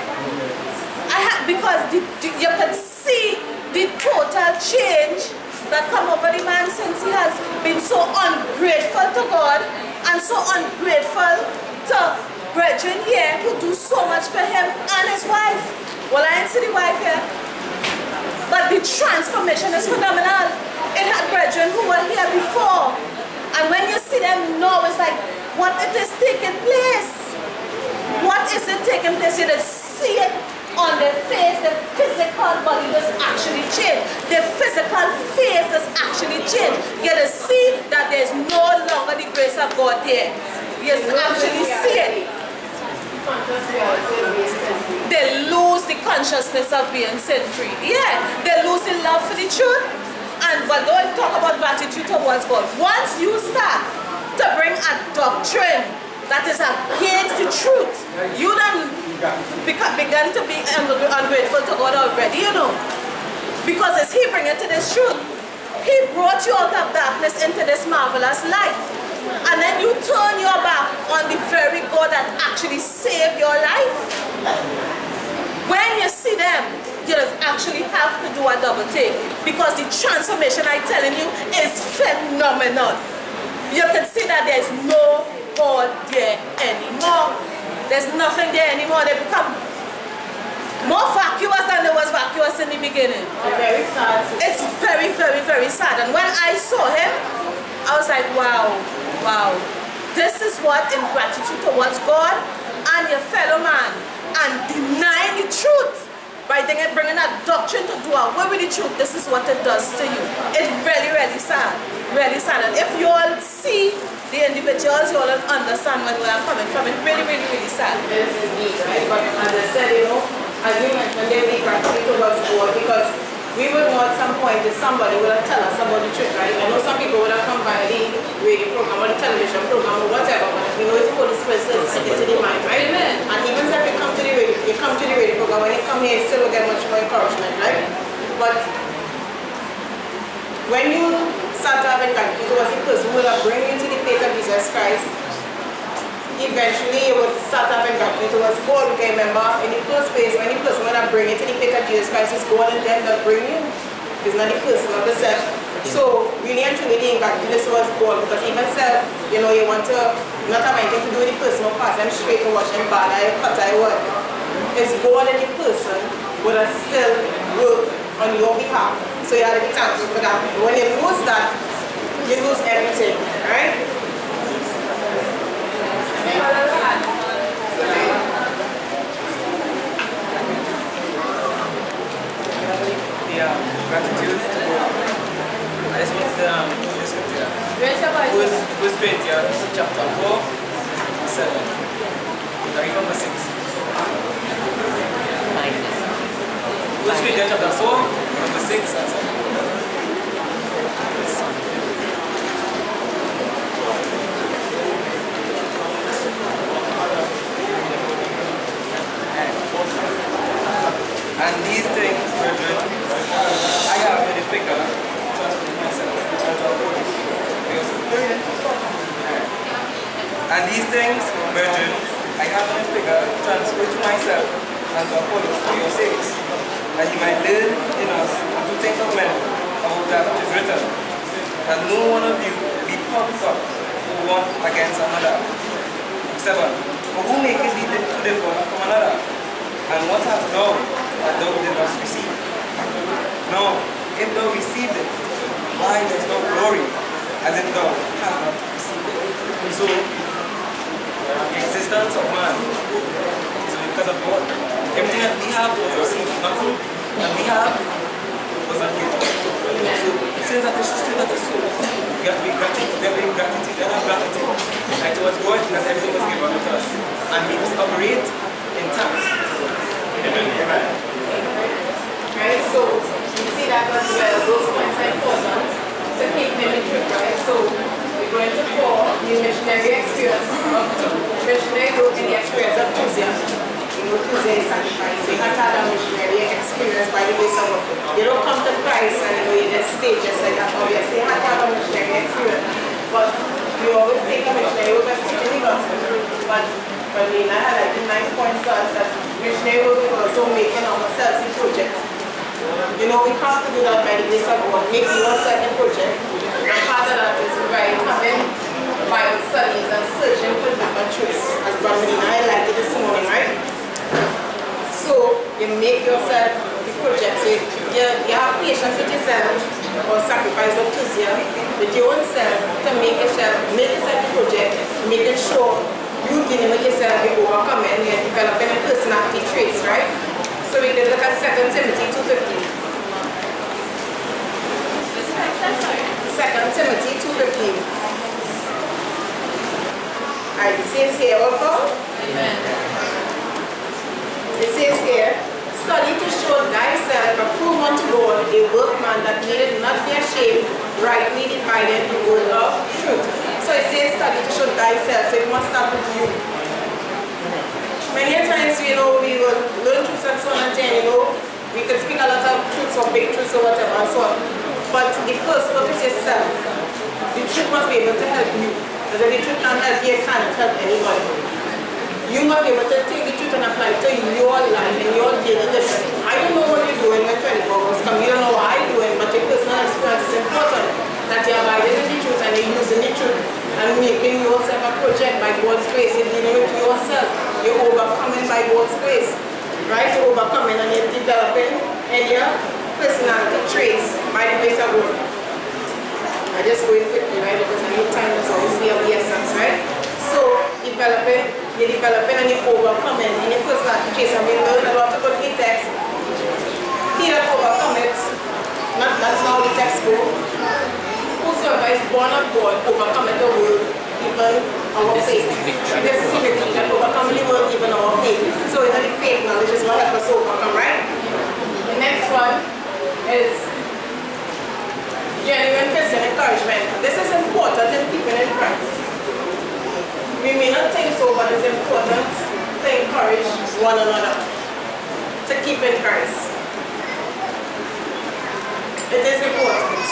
Because you could see the total change that come over the man since he has been so ungrateful to God and so ungrateful to brethren here who do so much for him and his wife. Well, I ain't see the wife here. But the transformation is phenomenal. It had brethren who were here before. And when you see them now, it's like, what it is taking place? What is it taking place? You just see it on their face. The physical body does actually change. The physical face does actually change. You just see that there's no longer the grace of God there. You actually see it. They lose the consciousness of being sin-free. Yeah, they lose the love for the truth. But don't talk about gratitude towards God. Once you start to bring a doctrine that is against the truth, you then begin to be ungrateful to God already, you know. Because it's He bringing to this truth. He brought you out of darkness into this marvelous light. And then you turn your back on the very God that actually saved your life. When you see them, you just actually have to do a double take. Because the transformation, I'm telling you, is phenomenal. You can see that there's no God there anymore. There's nothing there anymore. They become more vacuous than they was vacuous in the beginning. Very sad. It's very, very, very sad. And when I saw him, I was like, wow, wow. This is what ingratitude towards God and your fellow man and denying the truth by bringing that doctrine to do away with the truth. This is what it does to you. It's really, really sad. Really sad. And if you all see the individuals, you all understand where I'm coming from. It's really, really, really sad. This is deep, right? But as I said, you know, as you mentioned, there we gratitude towards God because we would know at some point that somebody would have tell us about the truth, right? I know some people would have come by the radio program or the television program or whatever, but we know it's the Holy Spirit still into the mind, right? Amen. And even if you come to the radio program, when you come here, you still will get much more encouragement, right? But when you start having gratitude towards the person who will bring you to the faith of Jesus Christ, eventually you would start having gratitude towards God. You can remember in the first place, when the person will bring you to the faith of Jesus Christ, it's God and them that bring you. It's not the person of the self. So really and truly the gratitude towards God, because even self, you know, you want to not have anything to do with the person or pass them straight or wash them bad or cut or what. It's God and the person would still work on your behalf. So you have to be thankful for that. When you lose that, you lose everything, right? Yeah, gratitude. I just want to read the scripture. First Corinthians chapter 4, 7. Sorry, from verse 6. First Corinthians chapter 4, number 6 and 7. And these things, brethren, I have made a figure to transfer myself as a witness. And these things, brethren, I have made a figure to transfer to myself and to Apollos for your sakes, that he might learn in us to think of men about that which is written, that no one of you be puffed up one against another. 7. For who maketh thee to differ from another? And what hast thou that thou didst not receive? No, if thou received it, why dost thou glory as if thou hast not received it? So, the existence of man is because of God. Everything that we have was received. Nothing that we have was not given. So, since that is true, that is so, we have to be gratitude. We have to be gratitude. We have to have gratitude. And towards God, because everything was given to us. And we must operate in thanks. Amen. Right, so you see that as well, those points are important to keep them in truth, right? So we're going to fall the missionary experience of missionary growth in the experience of Tuesday. You know, Tuesday is sacrifice. We have had a missionary experience by the grace of God. You don't come to Christ and you just stay just like that. Obviously, you have to have a missionary experience. But you always take a missionary work as teaching the gospel. But I had like the 9 points to us that missionary work is also making ourselves in projects. You know, we have to do that by the grace of God, make yourself a project. And part of that is by having Bible studies and searching for different truths. As Brother Medina highlighted this morning, right? So you make yourself the project. So you have patience with yourself or sacrifice what to you with your own self to make yourself the project, making sure you dealing with yourself, you overcoming, you're developing a personality traits, right? So we can look at 2 Timothy 2:15. 2 Timothy 2:15. Alright, it says here also. Amen. It says here, study to show thyself approved unto God, a workman that needed not be ashamed, rightly dividing the word of truth. So it says study to show thyself, so it must start with you. Many times, you know, we will learn truths and so on and then, you know, we can speak a lot of truths or big truths or whatever and so on. But the first work is yourself. The truth must be able to help you. Because if the truth can't help you, it can't help anybody. You must be able to take the truth and apply it to your life and your daily living. I don't know what you're doing when 24 hours come. You don't know what I'm doing, but your personal experience is important. That you're abiding in the truth and you're using the truth and making yourself a project by God's grace. You're dealing with yourself. You're overcoming by God's grace. Right? You're overcoming and you're developing in your personality traits by the grace of God. I just go in quickly, right? Because I need time to always be of the essence, right? So, you're developing and you're overcoming in your personality traits. And we learn a lot about the text. He that overcometh, that's how the text goes. Whosoever is born of God overcometh the world, even our faith. This is the thing that overcoming the world, even our faith. So, the faith knowledge is what helps us overcome, right? The next one is genuine Christian encouragement. This is important in keeping in Christ. We may not think so, but it's important to encourage one another to keep in Christ. It is important.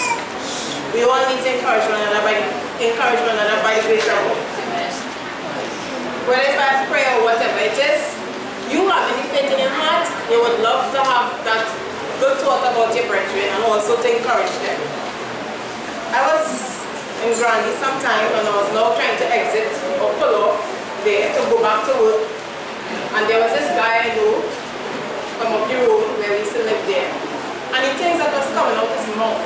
We all need to encourage one another by the grace of God. Whether it's by prayer or whatever it is, you have any faith in your heart, you would love to have that good thought about your brethren and also to encourage them. I was in Granny sometime when I was now trying to exit or pull off there to go back to work, and there was this guy I know from up the road where we used to live there, and the things that was coming out his mouth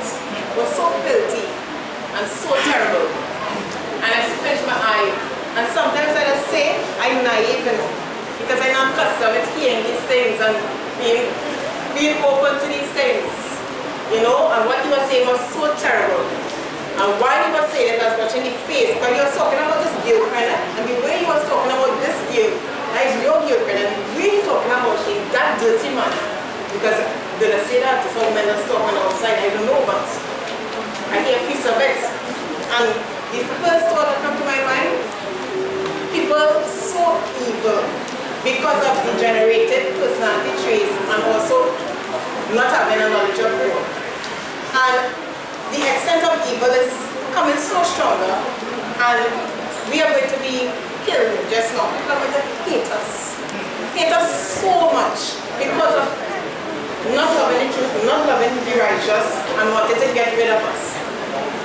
was so filthy and so terrible, and I splashed my eye, and sometimes I just say I'm naive, you know, because I'm not accustomed with hearing these things and being open to these things, you know, and what he was saying was so terrible. And while he was saying it, I was watching the face, because he was talking about this girlfriend, and the way he was talking about this girl, like your girlfriend, and the way he talking about him, that dirty man, because did I say that? It's all men that's talking outside, I don't know, but I hear a piece of it. And the first thought that came to my mind, people so evil because of degenerated personality traits and also not having a knowledge of God. And the extent of evil is coming so stronger, and we are going to be killed just now. People are going to hate us so much because of not loving the truth, not loving the righteous, and wanting to get rid of us.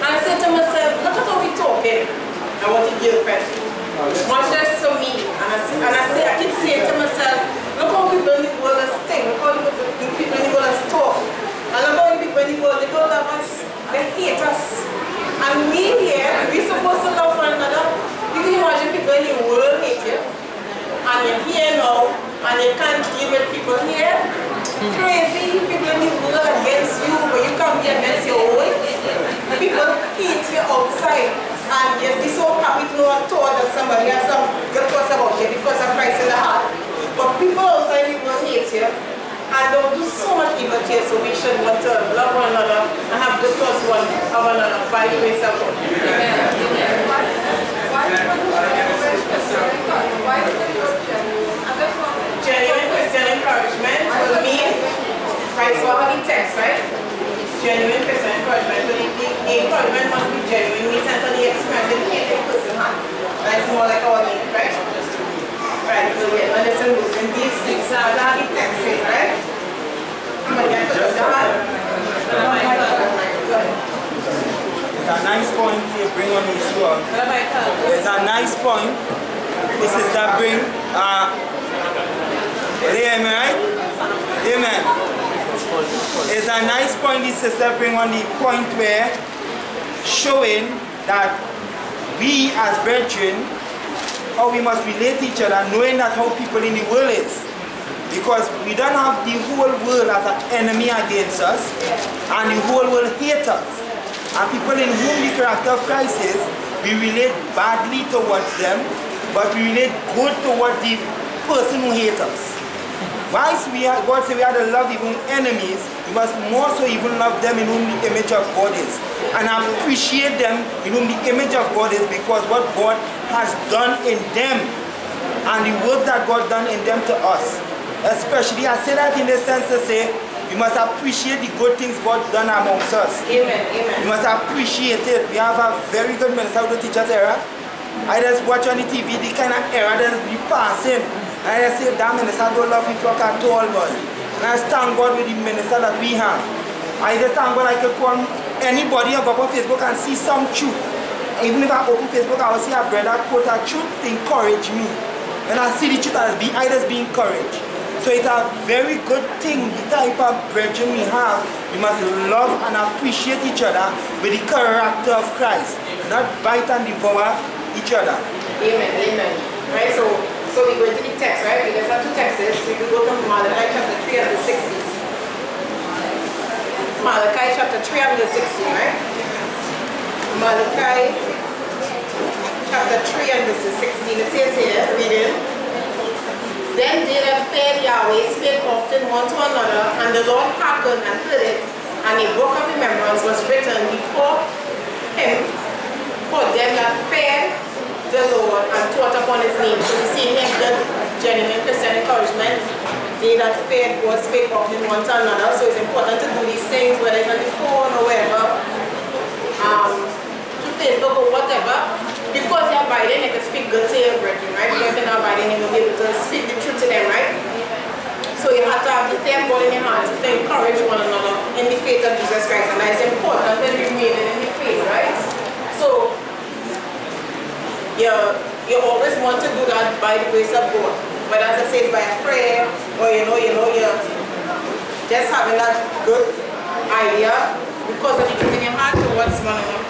And I said to myself, look at how we're talking about the girlfriend. Much less to me. And I keep saying to myself, look how people in the world are stink, look how people in the world are talk. And look how people in the world, they don't love us. They hate us. And we here, we're supposed to love one another. You can imagine people in the world hate you. And you're here now, and you can't deal with people here. Crazy people in the world against you, but you can't be against your own. People hate you outside. And you'll be so happy to know a thought that somebody has some good thoughts about you because of Christ in the heart. But people outside the world hate you. And they'll do so much evil to you, so we should want to love one another and have good thoughts one of another by the grace of God. Genuine Christian encouragement will mean, right, so I have the text, right? it's more like our name, right? Right, so we're going to lose in these things. Now, that is text, right? I'm going to get to the heart. It's a nice point to bring on the issue of. It's a nice point. This is that bring. Amen, right? Amen. It's a nice point the sister bring on the point where showing that we as brethren, how we must relate to each other, knowing that how people in the world is. Because we don't have the whole world as an enemy against us, and the whole world hates us. And people in whom the character of Christ is, we relate badly towards them, but we relate good towards the person who hates us. Whilst God says we are to love even enemies, we must more so even love them in whom the image of God is. And appreciate them in whom the image of God is, because what God has done in them and the work that God done in them to us. Especially, I say that in the sense to say, we must appreciate the good things God done amongst us. Amen, amen. We must appreciate it. We have a very good minister who teach us era. I just watch on the TV the kind of era that we passing. And I say, that minister don't love you fuck at all, boy. And I thank God with the minister that we have. I just thank God I can call anybody and go up on Facebook and see some truth. Even if I open Facebook, I will see a brother quote a truth to encourage me. When I see the truth, I just be encouraged. So it's a very good thing, the type of brethren we have. We must love and appreciate each other with the character of Christ, not bite and devour each other. Amen, amen. Right, so we go into the text, right? We have two texts. We could go to Malachi chapter 3 and the 16. Malachi chapter 3 and the 16, right? Malachi chapter 3 and verse 16. It says here, reading, then they that feared Yahweh spake often one to another, and the Lord hearkened and heard it, and a book of remembrance was written before him for them that feared the Lord and thought upon his name. So we see him the genuine Christian encouragement. They that feared God spake often one to another. So it's important to do these things, whether it's on the phone or wherever, to Facebook or whatever. Because you're abiding, you can speak good to your brethren, right? Because you're not abiding, you will be able to speak the truth to them, right? So you have to have the same God in your heart to encourage one another in the faith of Jesus Christ. And that is important when remaining in the faith, right? So you always want to do that by the grace of God. But as I say, by a prayer, or you're just having that good idea because of the truth in your heart towards one another.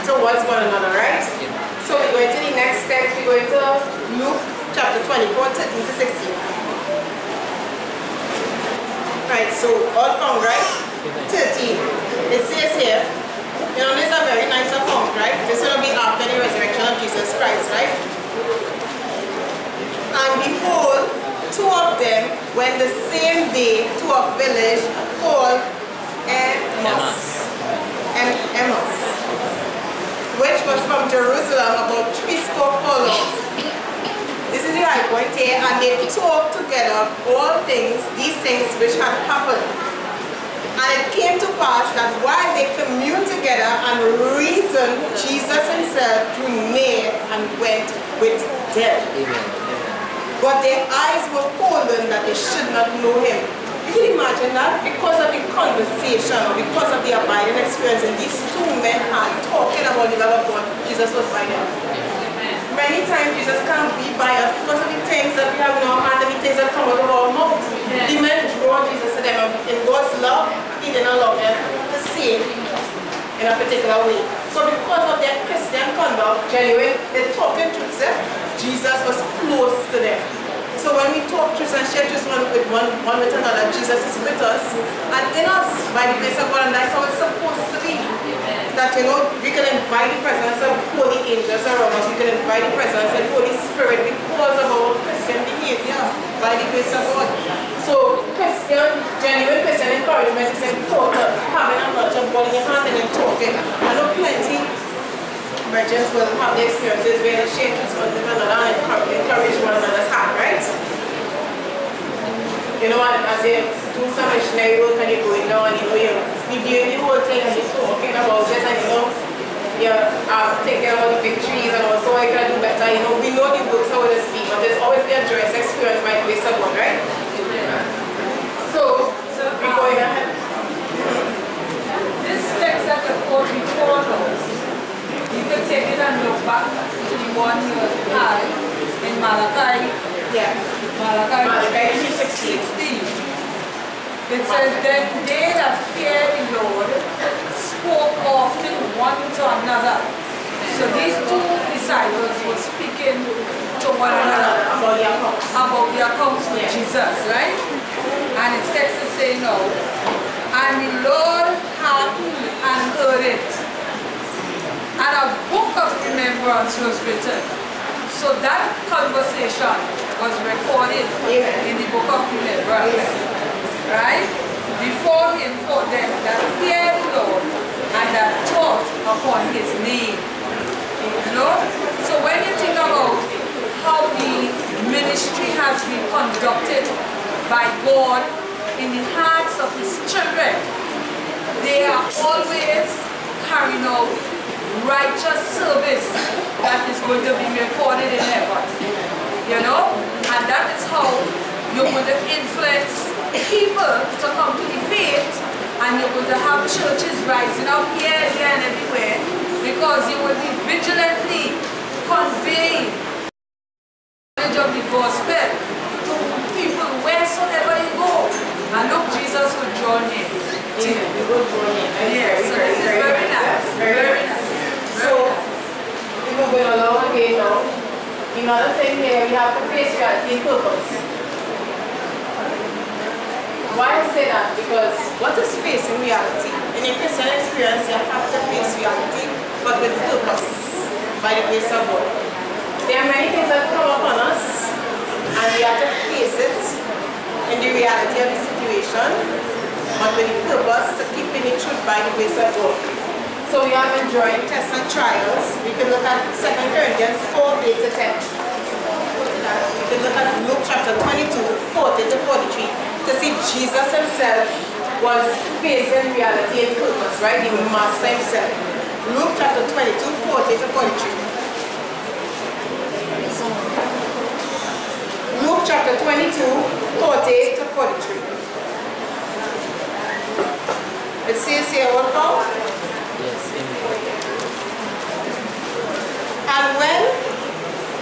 Towards one another, right? So we're going to the next text. We're going to Luke chapter 24, 13 to 16. Right, so all found, right? 13. It says here, you know, this is a very nice account, right? This will be after the resurrection of Jesus Christ, right? And behold, two of them went the same day to a village called Emmaus, which was from Jerusalem about 80 furlongs. This is the high point here, and they talked together all things, these things which had happened. And it came to pass that while they communed together and reasoned, Jesus himself drew near and went with them. But their eyes were holden that they should not know him. You can imagine that because of the conversation or because of the abiding experience and these two men had talking about the love of God, Jesus was by them. Many times Jesus can't be by us because of the things that we have in our heart and the things that come out of our mouth. The men draw Jesus to them, and in God's love, he didn't allow them to see in a particular way. So because of their Christian conduct, genuine, they talking truth, Jesus was close to them. So when we talk truth and share truth one with another, Jesus is with us and in us by the grace of God, and that's how it's supposed to be. That, you know, we can invite the presence of holy angels around us, we can invite the presence of the Holy Spirit because of our Christian behavior by the grace of God. So genuine Christian encouragement is important. Having a lot of God in your heart and then talking. I know plenty brethren will have the experiences where they share truth with one another and encourage one another's heart, right? You know, and as you do some missionary work and you're going down, you know, you're reviewing the whole thing and you're talking about it, and you know, you're thinking about the victories and also how you can do better. You know, we know the works how it is be, but there's always been a joyous experience by the grace of God, right? So we're going ahead. This text that the quote before us, you can take it and look back to the one you had in Malachi. Yeah. Malachi 3:16. It says, then they that fear the Lord spoke often one to another. So these two disciples were speaking to one another about their accounts with Jesus, right? And it text is saying now, and the Lord hearkened and heard it. And a book of remembrance was written. So that conversation was recorded in the book of remembrance. Right? Before him for them that feared the Lord and that thought upon his name. You know? So when you think about how the ministry has been conducted by God in the hearts of his children, they are always carrying out righteous service that is going to be recorded in heaven. You know? And that is how you're going to influence people to come to the faith, and you're going to have churches rising up here, there, and everywhere, because you will be vigilantly conveying the message of the gospel to people wheresoever you go. And look, Jesus will draw near to you. Yes, so this is very nice. Very nice. So, if we're going along again now, another thing here, we have to face reality in purpose. Why I say that? Because what is facing reality? In a Christian experience, you have to face reality, but with purpose, by the grace of God. There are many things that come upon us, and we have to face it in the reality of the situation, but with the purpose to keep in the truth by the grace of God. So we have been drawing tests and trials. We can look at 2 Corinthians 4:8-10. We can look at Luke chapter 22, 40 to 43. To see Jesus himself was facing reality and purpose, right? He was master himself. Luke chapter 22, 40 to 43. Luke chapter 22, 40 to 43. It says here, what about? And when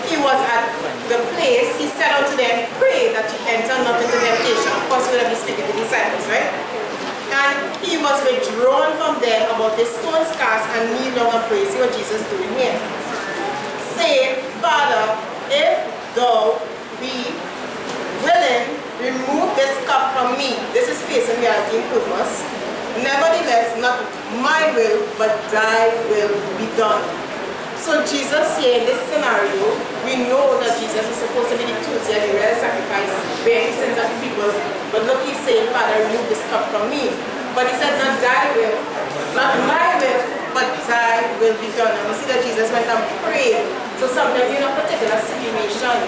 he was at the place, he said unto them, pray that ye enter not into temptation. Of course, we're going to be speaking to the disciples, right? And he was withdrawn from them about a stone's cast and kneeled down and prayed. See what Jesus is doing here. Saying, Father, if thou be willing, remove this cup from me. This is facing reality and purpose. Nevertheless, not my will, but thy will be done. So Jesus here in this scenario, we know that Jesus is supposed to be the Tuesday and the real sacrifice, bearing the sins of the people. But look, he's saying, Father, remove this cup from me. But he said, not thy will, not my will, but thy will be done. And we see that Jesus went and prayed. So sometimes you're in a particular situation,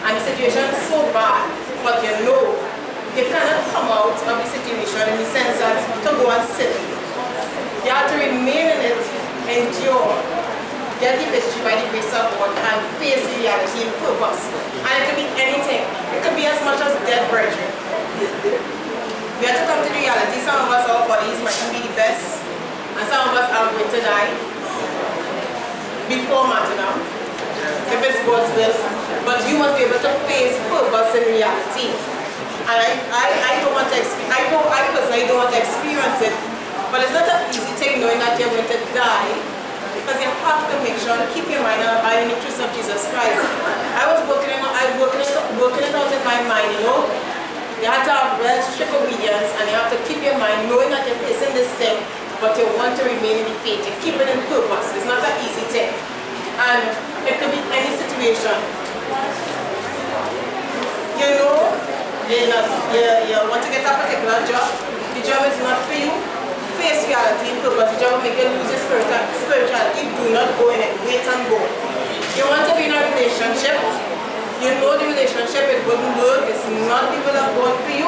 and the situation is so bad, but you know, you cannot come out of the situation in the sense that to go and sit. You have to remain in it, endure, get the victory by the grace of God, and face the reality and purpose. And it could be anything. It could be as much as dead brethren. We have to come to the reality. Some of us, our bodies might not be the best, and some of us are going to die before martyrdom, if it's God's will. But you must be able to face purpose and reality. And I don't want to experience, I personally don't want to experience it, but it's not an easy thing knowing that you're going to die, because you have to make sure to keep your mind on abiding in the truth of Jesus Christ. I was working it out in my mind, you know. You have to have real strict obedience, and you have to keep your mind knowing that you're facing this thing, but you want to remain in the faith. You keep it in purpose. It's not an easy thing. And it could be any situation. You know, you want to get a particular job. The job is not for you. Face reality and purpose. The job will make you lose your spirituality. Do not go in it. Wait and go. You want to be in a relationship. You know the relationship, it wouldn't work. It's not the will of God for you.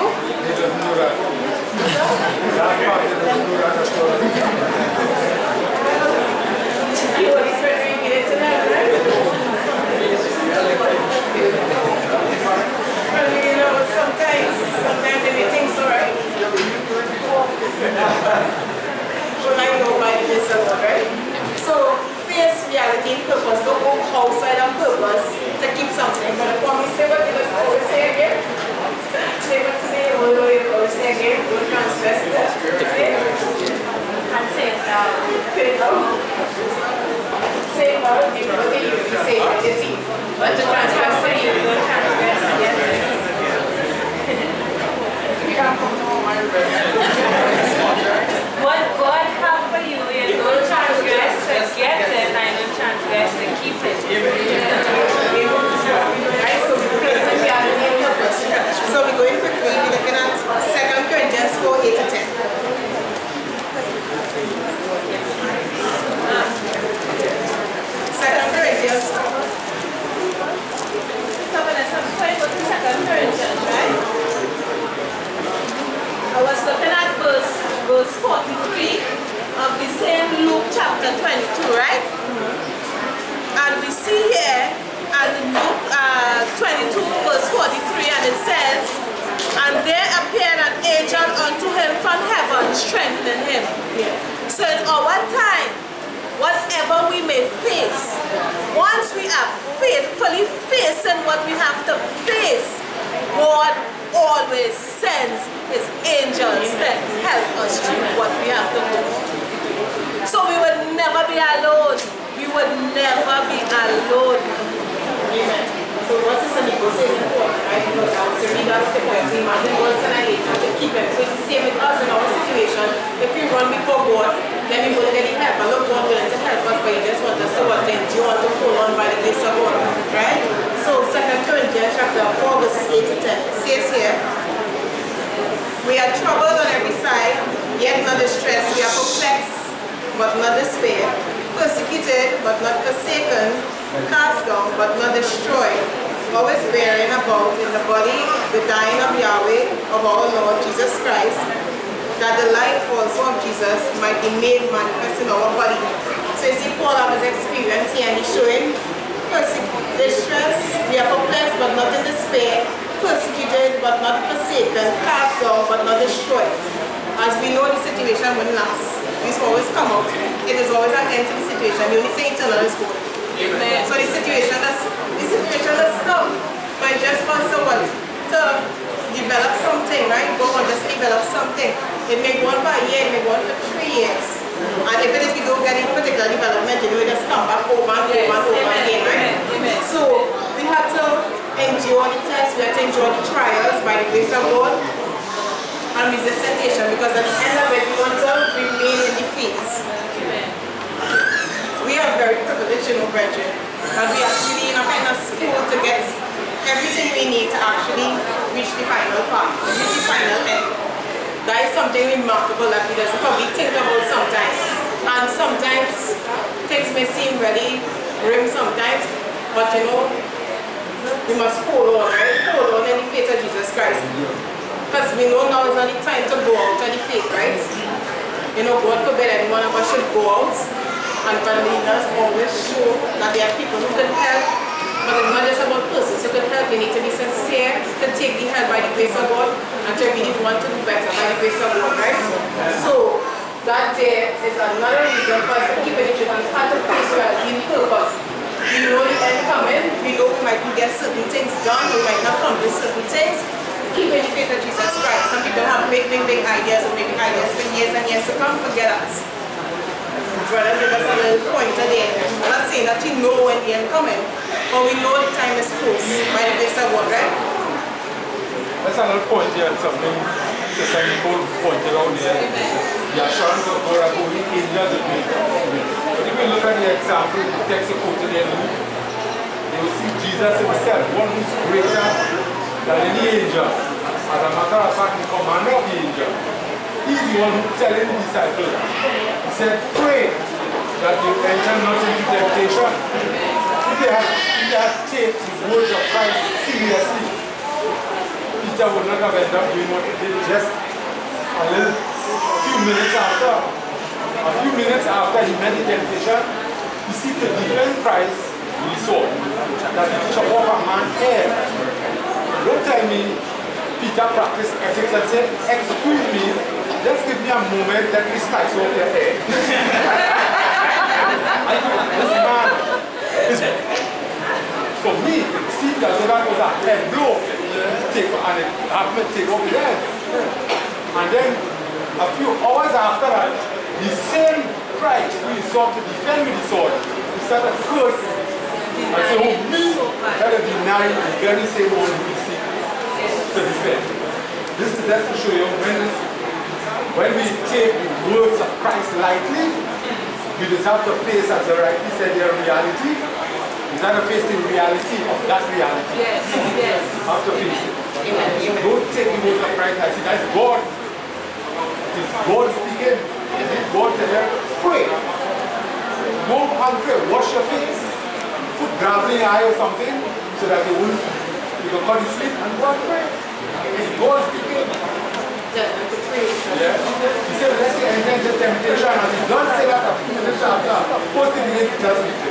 again, don't transgress it. And say it now. Say it out. Say it out. If you say it, it's easy. But to transgress for you, don't transgress against it. What God have for you, you don't transgress to get it, and don't transgress to keep it. Right, so we're going quickly, we're looking at 2 Corinthians 4, 8 to 10. Second Corinthians. So when I started going to 2 Corinthians, right? I was looking at verse 43 of the same Luke chapter 22, right? And we see here at Luke 22 verse 43, and it says, and there appeared an angel unto him from heaven, strengthening him. So in our time, whatever we may face, once we are faithfully facing what we have to face, God always sends his angels to help us through what we have to go. So we would never be alone. We would never be alone. Amen. So what is an ego is important, right? Because I was to read that scripture, to imagine what's an angel to keep it. So it's the same with us in our situation. If we run before God, then we won't get any help. I look, God willing to help us, but he just wants us to endure, to hold on by the grace of God. Right? So 2 Corinthians chapter 4 verses 8 to 10. It says here, we are troubled on every side, yet not distressed. We are perplexed, but not despair. Persecuted, but not forsaken. Cast down, but not destroyed. Always bearing about in the body the dying of Yahweh, of our Lord Jesus Christ, that the life also of Jesus might be made manifest in our body. So you see Paul have his experience here, and he's showing distress, we are perplexed but not in despair, persecuted but not forsaken, cast down but not destroyed. As we know, the situation won't last. This always come out. It is always an end to the situation. The only thing eternal is good. So the situation has come. But just for someone to develop something, right? Go on, just develop something. It may go on for a year, it may go on for 3 years. And even if you don't get any particular development, you know, it just come back over and over and over again, right? So we have to endure the test, we have to endure the trials by the grace of God and resist temptation, because at the end of it, we want to remain in the faith. We are very privileged, you know, brethren, and we are actually in a kind of school to get everything we need to actually reach the final part, reach the final end. That is something remarkable that we just probably think about sometimes. And sometimes things may seem really grim sometimes, but you know, we must hold on, right? Hold on in the faith of Jesus Christ. Because we know now is not the time to go out of the faith, right? You know, God forbid any one of us should go out, and God leaders always show that there are people who can help. But it's not just about persons who can help. You need to be sincere, to take the help by the grace of God, and to really want to do better by the grace of God, right? So that there is another reason for us to keep it in the heart of face where in purpose. We know the end coming, we know we might get certain things done, we might not accomplish certain things. Keep in the faith of Jesus Christ. Some people have big ideas, or maybe ideas for years and years to come, forget us. Brother, give us a little pointer there. I'm not saying that you know when the end coming, but we know the time is close by the grace of God, right? That's another point here, something Sister Nicole pointed out there. The assurance of God that only angels will be. But if we look at the example, the text you quoted there, you will see Jesus himself, one who's greater than any angel. As a matter of fact, the commander of the angel. He's the one who's telling the disciples. He said, pray that you enter not into temptation. If they had taken the words of Christ seriously, Peter would not have ended up doing what he did just a few minutes after. A few minutes after he met the temptation, he seeked to defend Christ, he saw that he chop off a man's head. Don't tell me Peter practiced ethics and said, excuse me, just give me a moment, let me slice off your head. This man, for me, it seemed as though that was a head blow, and it happened to take off his head. And then a few hours after that, the same Christ who is sought to defend with the sword, he started cursing and say, oh, me, that is denying the very same one who is seek to defend. This is just to show you when we take the words of Christ lightly, we just have to face, as the rightly said, their reality. We have to face the reality of that reality. Yes, yes. Have to face it. Don't take the words of Christ lightly. That's God. It is God speaking. It is God telling you, pray. Go and pray. Wash your face. Put gravel in your eye or something so that you can cut the sleep and go and pray. It's God speaking. Yeah. He said, let's say enter into temptation, and he don't say that a few minutes after. First thing he tells me to.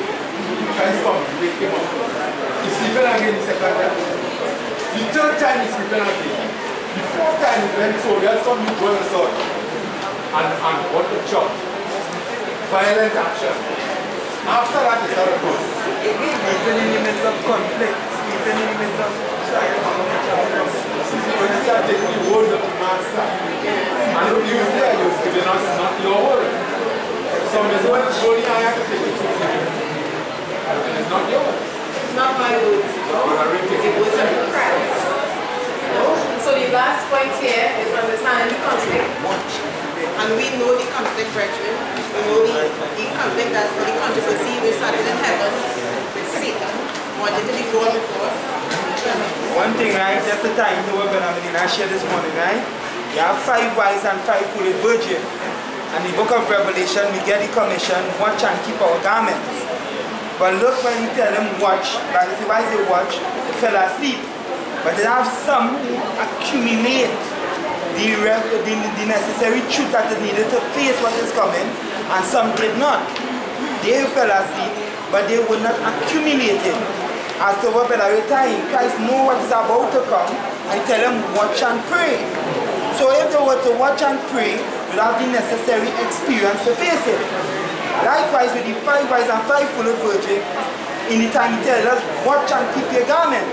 Christ comes, he wake him up. He's sleeping again the second time. The third time he's sleeping again. The fourth time he went soldiers come to draw the sword. And what the chop. Violent action. After that he started to even in the midst of conflict, even in the midst of when you start taking the words of the master, and the news there you're giving us not your word. Some is what is going I have to take it. And it's not yours. It's not my words. It was of Christ. So the last point here is understanding the conflict. And we know the conflict, brethren. We know the conflict that the controversy we started in heaven with Satan. Wanted to be born before. One thing, right, that's the time we were going to share this morning, right? You have 5 wise and 5 foolish virgins. And in the book of Revelation, we get the commission, watch and keep our garments. But look when you tell them watch, like I say, why they watch? They fell asleep. But they have some who accumulate the necessary truth that is needed to face what is coming, and some did not. They fell asleep, but they would not accumulate it. As to what better time, Christ know what is about to come, and tell them watch and pray. So if they were to watch and pray, they'll have the necessary experience to face it. Likewise with the 5 wise and 5 foolish virgins, in the time he tells us, watch and keep your garments.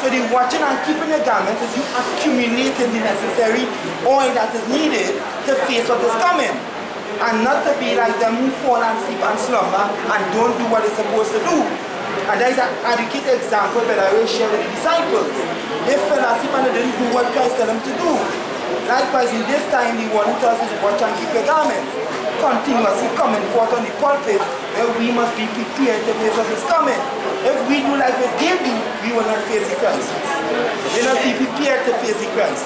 So the watching and keeping your garments is you accumulating the necessary oil that is needed to face what is coming. And not to be like them who fall asleep and slumber and don't do what they're supposed to do. And there is an adequate example that I will share with the disciples. They fell asleep and they didn't do what Christ told them to do. Likewise, in this time, the warning tells us to watch and keep your garments. Continuously coming forth on the pulpit, where we must be prepared to face what is coming. If we do like what they do, we will not face the crisis. We will not be prepared to face the crisis.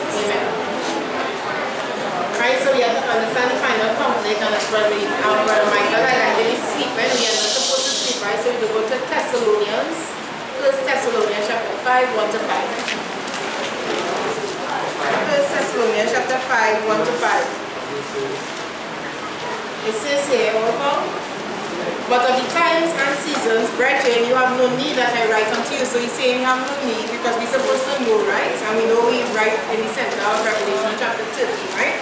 Right, so we have to understand the final conflict, and that's where our brother Michael and I really sleeping. We are not supposed to sleep, right? So we go to Thessalonians, 1 Thessalonians chapter 5, 1 to 5. 1 Thessalonians chapter 5, 1 to 5. It says here, but of the times and seasons, brethren, you have no need that I write unto you. So he's saying you have no need because we're supposed to know, right? And we know we write in the center of Revelation chapter 13, right?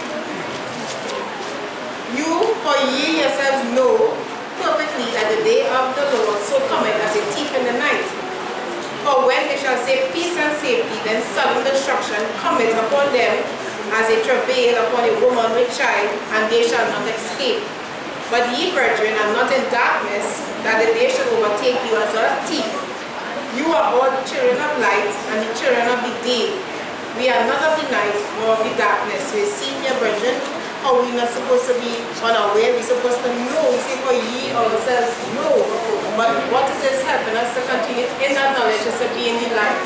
You, for ye yourselves know perfectly that the day of the Lord so cometh as a thief in the night. For when they shall say peace and safety, then sudden destruction cometh upon them as a travail upon a woman with child, and they shall not escape. But ye, brethren, are not in darkness, that the day should overtake you as a thief. You are all the children of light and the children of the day. We are not of the night nor of the darkness. So you see here, brethren, how we're not supposed to be unaware. We're supposed to know. We say for ye ourselves know. But what is this helping us to continue in that knowledge is to be in the light,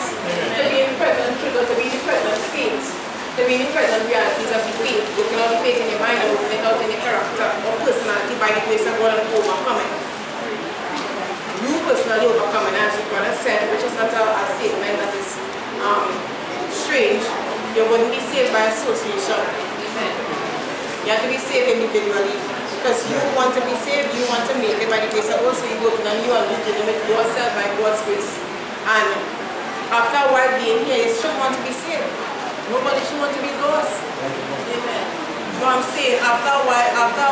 to be in the present truth, to be in the present faith. To be in the present realities of the faith, working out the faith in your mind and working it out in your character or personality by the grace of God and overcoming. You personally overcoming, as your brother said, which is not a statement that is strange. You wouldn't be saved by association. You have to be saved individually. Because you want to be saved, you want to make it by the grace of God, so you're working on you and you dealing with yourself by God's grace. And after a while being here, you should want to be saved. Nobody should want to be lost. Amen. No, I'm saying after a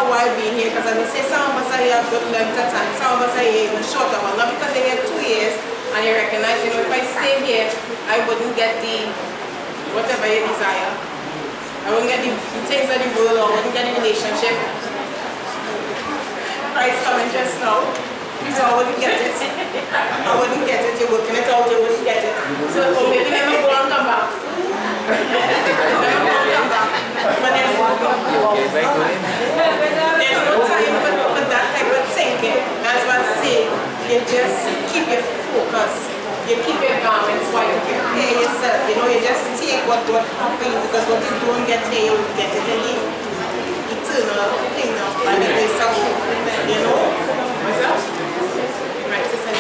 while being here, because as I say, some of us are here a good length of time, some of us are here even shorter one. Not because they're here 2 years and you recognize, you know, if I stay here, I wouldn't get the whatever you desire. I don't get the things of the world, or wouldn't get the relationship. Christ coming just now. So I wouldn't get it. I wouldn't get it. You're working it out, you wouldn't get it. So or maybe let me go and come back. Let me go and come back. But there's no time for that type of thinking. That's what I say. You just keep your focus. You keep your garments while you prepare yourself. You know, you just take what God has for you, because what you don't get here, you will get it in the eternal kingdom by the grace of God. You know? Right, sister.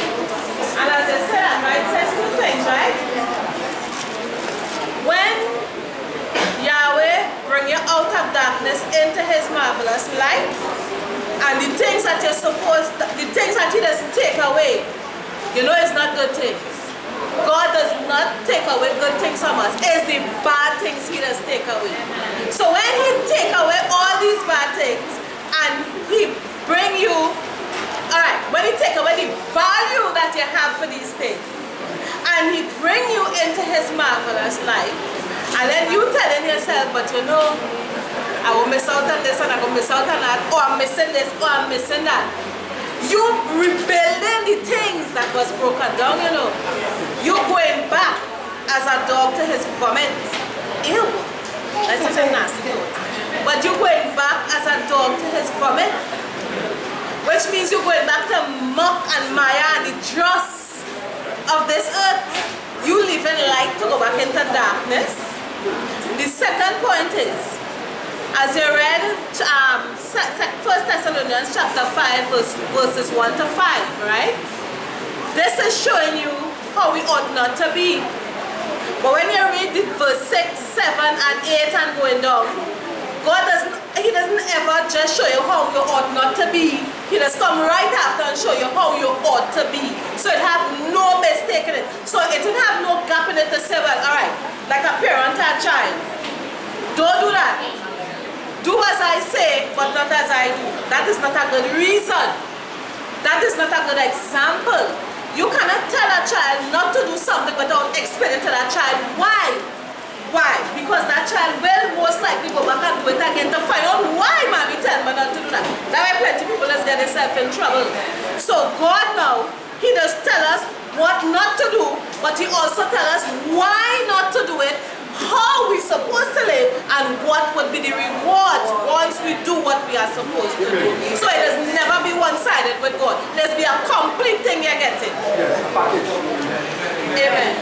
And as I said, right, it says two things, right? When Yahweh bring you out of darkness into his marvelous light, and the things that you're supposed, the things that he doesn't take away, you know it's not good things. God does not take away good things from us. It's the bad things he does take away. So when he take away all these bad things and he bring you, alright, when he take away the value that you have for these things and he bring you into his marvelous light, and then you telling yourself, but you know, I will miss out on this and I will miss out on that, or I'm missing this or I'm missing that. You rebuilding the things that was broken down, you know. You going back as a dog to his vomit. Ew, that's such a nasty word. But you going back as a dog to his vomit, which means you're going back to muck and mire and the dross of this earth. You living light to go back into darkness. The second point is, as you read 1 Thessalonians chapter 5 verses 1 to 5, right? This is showing you how we ought not to be. But when you read the verse 6, 7 and 8 and going down, God he doesn't ever just show you how you ought not to be. He just come right after and show you how you ought to be. So it have no mistake in it. So it didn't have no gap in it to say, well, alright, like a parent and a child. Don't do that. Do as I say, but not as I do. That is not a good reason. That is not a good example. You cannot tell a child not to do something without explaining to that child why. Why? Because that child will most likely go back and do it again to find out why mommy tell me not to do that. That's why plenty people just get themselves in trouble. So God now, he does tell us what not to do, but he also tells us why not to do it, how we're supposed to live, and what would be the rewards once we do what we are supposed to do. So it does never be one-sided with God. Let's be a complete thing you're getting. Yes, package. Amen.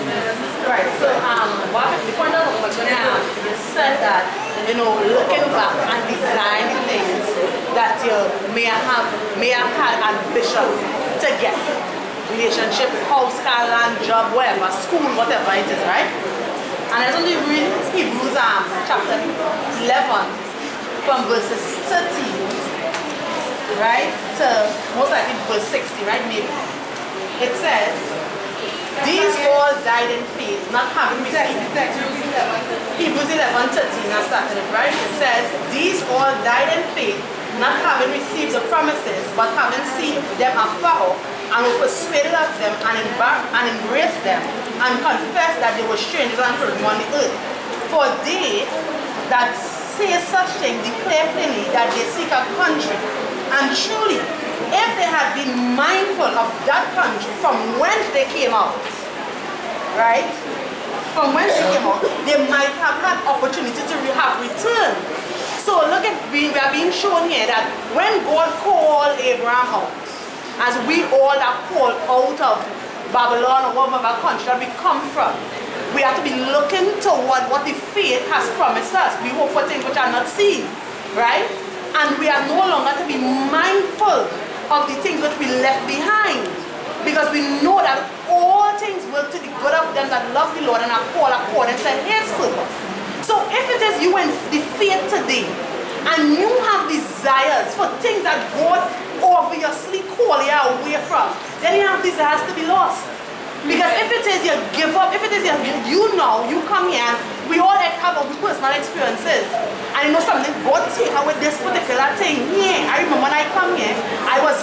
Right, so the point that I was going to ask, you said that, you know, looking back and designing things that you may have had ambition to get. Relationship, house, car, land, job, whatever, school, whatever it is, right? And I only read Hebrews chapter 11 from verses 13, right, to most likely verse 60, right, maybe. It says, these all died in faith, not having received. Hebrews 11, 13, I started it, right? It says, these all died in faith, not having received the promises, but having seen them afar off, and were persuaded of them, and embraced them, and confessed that they were strangers and pilgrims on the earth. For they that say such things declare plainly that they seek a country. And truly, if they had been mindful of that country from whence they came out, right? From whence they came out, they might have had opportunity to have returned. So look at, we are being shown here that when God called Abraham out, as we all are called out of Babylon or whatever country that we come from, we have to be looking toward what the faith has promised us. We hope for things which are not seen, right? And we are no longer to be mindful of the things which we left behind, because we know that all things work to the good of them that love the Lord and are called according to his purpose. So if it is you in the faith today and you have desires for things that God obviously call you away from, then you have desires to be lost. Because if it is you give up, if it is you know, you come here, and we all have our personal experiences. And you know something, God take away this particular thing. Yeah, I remember when I come here, I was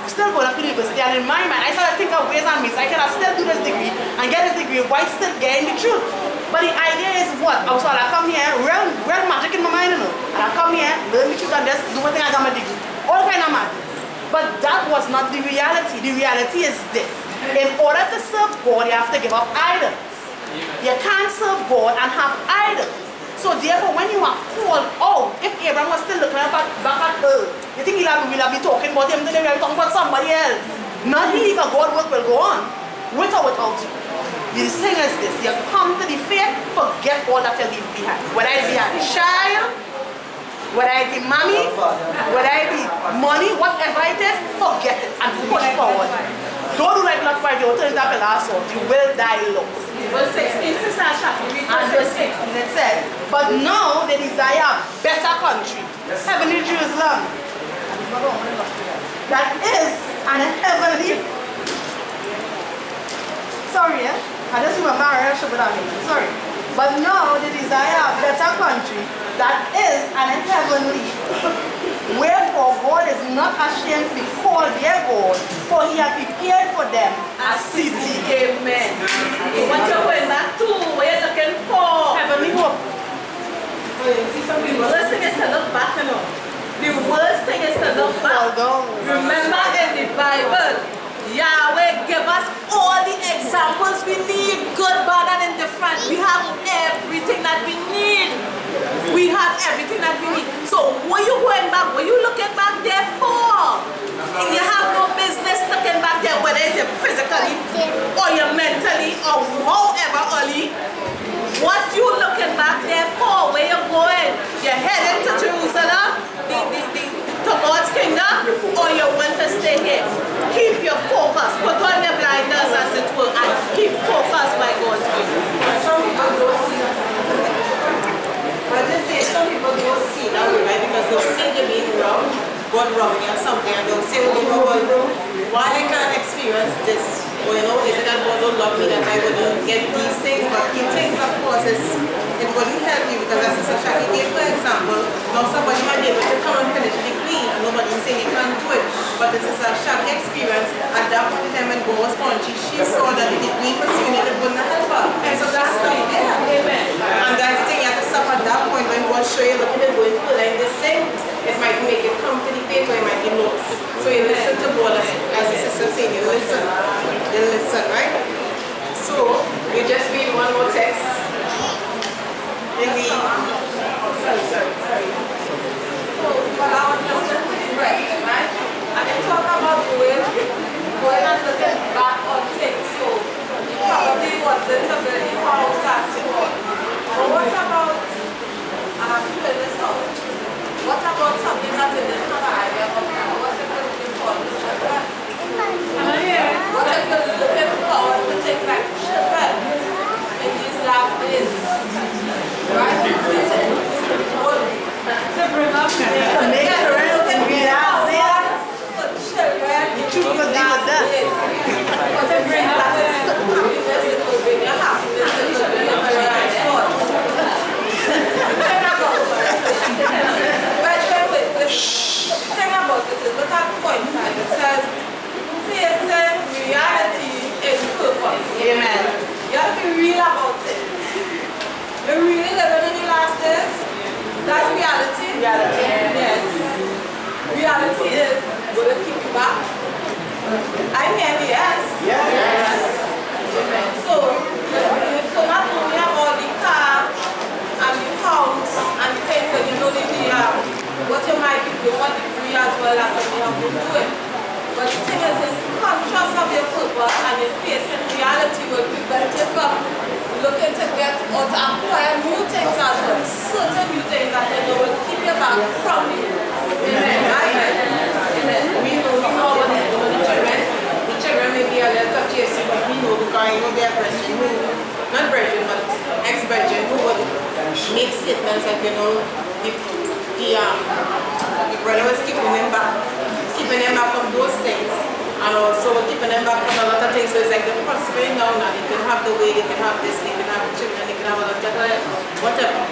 still going to university, and in my mind, I started thinking of ways and means I can still do this degree and get this degree while still getting the truth. But the idea is what? I come here, real magic learn the truth and just do what I got my degree. All kind of mad. But that was not the reality. The reality is this. In order to serve God, you have to give up idols. You can't serve God and have idols. So therefore, when you are called out, if Abraham was still looking back at earth, you think we'll be talking about him today, we'll be talking about somebody else. Not he, because God work will go on, with or without you. The thing is this, you come to the faith, forget all that you leave behind. Whether it be a child, whether it be mommy, whether it be money, whatever it is, forget it and push forward. Don't do like not fight, you will turn it up a last one, you will die lost. Verse 16, Sister Shaki, and verse 16 it says, but now they desire a better country, heavenly Jerusalem, that is an heavenly, sorry, I just remember I should put that in, sorry. But now they desire a better country that is an heavenly. Wherefore God is not ashamed to be called their God, for he has prepared for them a city. Amen. What you're going back to, what you're looking for. Heavenly hope. The worst thing is to look back, you know. The worst thing is to look back. Remember in the Bible, Yahweh gave us all the examples we need, good, bad, and indifferent. We have everything that we need. We have everything that we need. So what are you going back? What are you looking back there for? You have no business looking back there, whether it's physically or you're mentally or however early. What you looking back there for? Where you're going? You're heading to Jerusalem, to God's kingdom, or you want to stay here? Keep your focus. Put on your blinders as it were and keep focused by God's kingdom. I just say some people don't see that way, right? Because they'll think you're being wrong, God wrong you or something, and they'll say, well, you know what, why I can't experience this? Or, you know, is it that God don't love me that I wouldn't get these things? But in things, of course, it wouldn't help you because as Sister Shaki gave, for example, now somebody might be able to come and finish the degree and nobody's saying you can't do it. But this is a Shaki experience. At that point in time when God was born, she saw that the degree pursuing it wouldn't help her. And so that's the idea. Amen. And that's the thing, you have to stop at that point when God show you, look at it going full like this thing. It might make it come to the faith or it might be lost. So you listen to God as the sister saying, you listen. You listen, right? So we just read one more text. In the sorry. So for our right? And they talk about going and looking back on things. So it probably wasn't a very how that's it was. But what about doing this out? What about something that we didn't have an idea of now? What if we're looking forward to children? What if we're looking forward to things like children in these last days? Right? To bring up to make sure and be out there for children in these last days. What if bring that happiness, it will bring your happiness, it will bring your very joy. The thing about it is, look at point 5, it says, facing reality is purpose. Amen. You have to be real about it. You're really living in the last days. That's reality. Reality. Yes. Reality is going to keep you back. I'm here, yes. Yes. Amen. So not only about the car and the house and the things that you know what you might be doing, what degree as well as what you have been doing. But the thing is, in contrast of your purpose and your facing reality will prevent you from looking to get or to acquire new things as well. Certain new things that you know will keep you back from you. Amen. Amen. We know what they do with the children. The children may be a little chasing, but we know because you know they are Christian who, not virgin, but ex-virgin who would make statements like, you know, the brother was keeping them back from those things, and also keeping them back from a lot of things. So it's like they're prospering now. They can have the way, they can have this, they can have children, they can have a lot of whatever.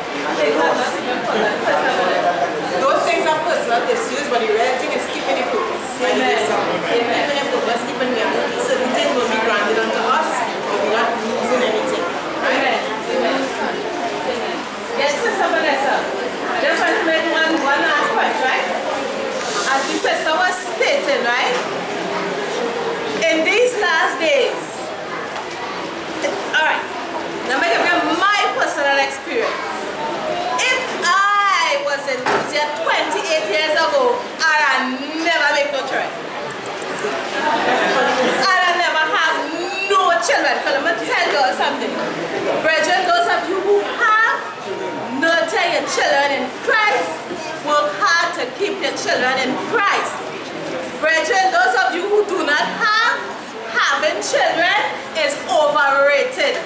Those things are personal issues, but the real thing is keeping the purpose. Keeping the purpose, keeping the reality. Certain things will be granted unto us, but we're not losing anything. Right? Amen. Yes, Sister Vanessa. I just want to make one last your children in Christ. Work hard to keep your children in Christ. Brethren, those of you who do not have, having children is overrated.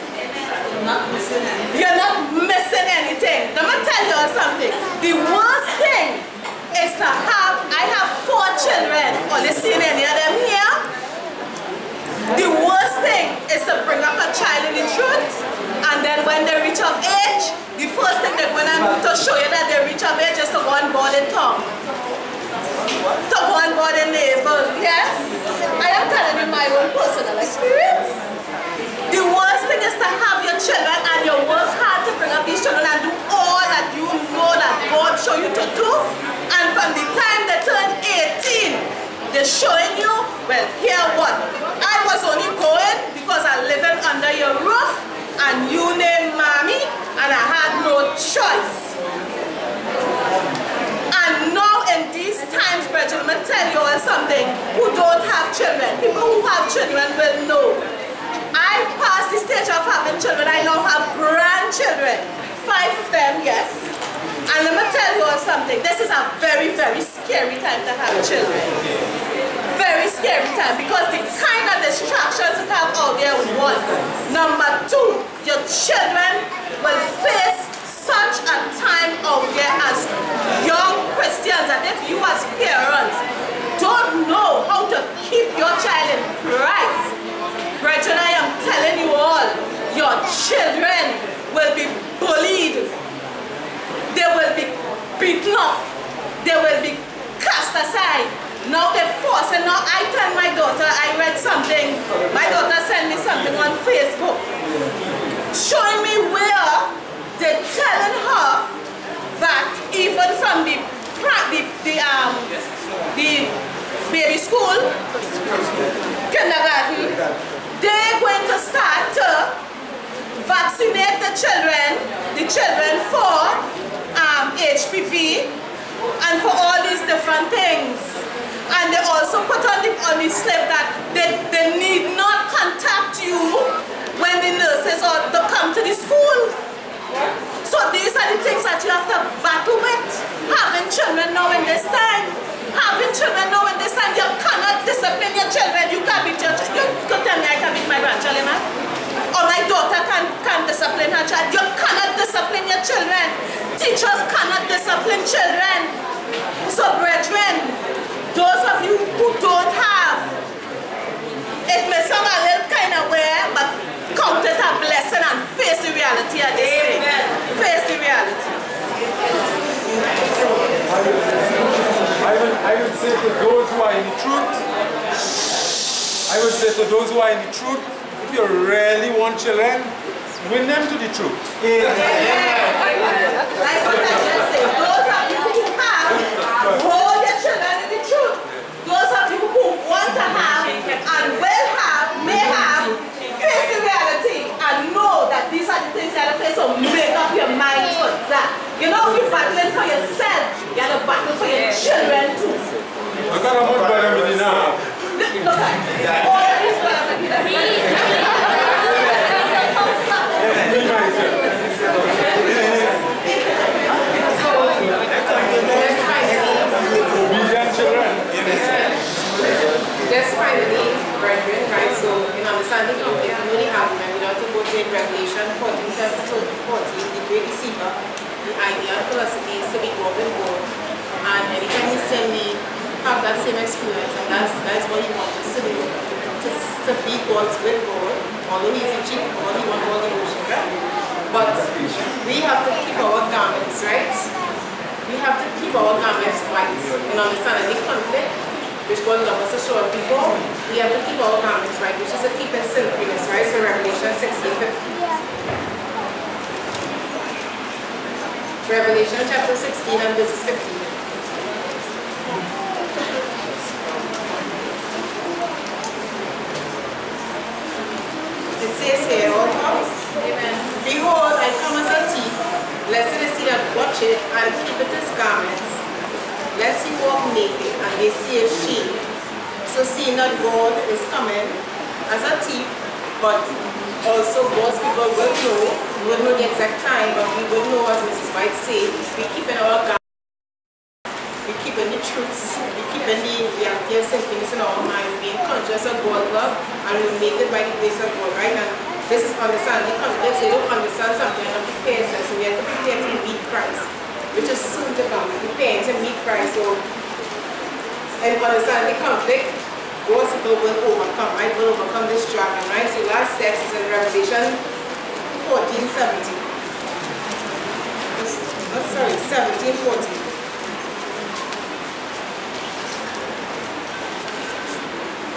You're not missing anything. Let me tell you something. The worst thing is to have, I have 4 children. Are you seeing any of them here? The worst thing is to bring up a child in the truth, and then when they reach of age, the first thing they're going to do to show you that they reach of age is to go on board in tongue. To go on board in navel. Yes? I am telling you my own personal experience. The worst thing is to have your children and you work hard to bring up these children and do all that you know that God show you to do, and from the time they turn 18, they're showing you, well, here what? I was only going because I living under your roof and you named mommy and I had no choice. And now in these times, brethren, let me tell you all something. Who don't have children, people who have children will know. I passed the stage of having children. I now have grandchildren. 5 of them, yes. And let me tell you all something. This is a very, very scary time to have children. Very scary time, because the kind of distractions you have out there, 1. Number 2, your children will face such a time out there as young Christians, and if you as parents don't know how to keep your child in Christ, brethren, I am telling you all, your children will be bullied, they will be beaten up, they will be cast aside. Now they're forcing, now I tell my daughter, I read something, my daughter sent me something on Facebook, showing me where they're telling her that even from the baby school, kindergarten, they're going to start to vaccinate the children for HPV and for all these different things. And they also put on the slip that they need not contact you when the nurses are to come to the school. So these are the things that you have to battle with. Having children now in this time. Having children now in this time, you cannot discipline your children. You can't beat your children. You could tell me I can beat my grandchild, man. Or my daughter can discipline her child. You cannot discipline your children. Teachers cannot discipline children. So brethren, those of you who don't have, it may sound a little kind of weird, but count it a blessing and face the reality of this thing. Face the reality. I would say to those who are in the truth, if you really want children, win them to the truth. That's what I just said. Those of you who have, hold your children in the truth. Those of you who want to have and will have, may have, face the reality and know that these are the things that are faced, so make up your mind for that. You know, you're battling for yourself, you have to battle for your children too. Look at how much better we did now. Look at all these Just finally, brethren, right, so in understanding of it, we only have, remember, to go to Revelation 14, the great deceiver, the idea and philosophy is to be God and God. And anytime you say we have that same experience, and that's what he wants us to do, to be God's with God, although he's a chief God, he wants all the ocean, right? But we have to keep our garments, right? We have to keep our garments white in understanding the conflict, which God loves us to show people. We have to keep our garments right, which is to keep in sinfulness, right? So Revelation 16:15. Revelation chapter 16 and verses 15. It says here, Amen. Behold, I come as a thief. Blessed is he that watch it and keepeth his garments, lest he walk naked and they see his shame. So seeing that God is coming as a thief, but also most people will know, we will know the exact time, but we will know, as Mrs. might say, we keep in our God, we keep in the truths, we keep in the reality of things in our mind, being conscious of God's love, and we make it by the grace of God, right? And this is understanding conflicts. They don't understand something and prepare us, so we have to prepare to meet Christ, which is soon to come. Preparing to meet Christ, so and understanding conflict, God's people will overcome, right? Will overcome this dragon, right? So last text is in Revelation 14:17. Sorry, 17:14.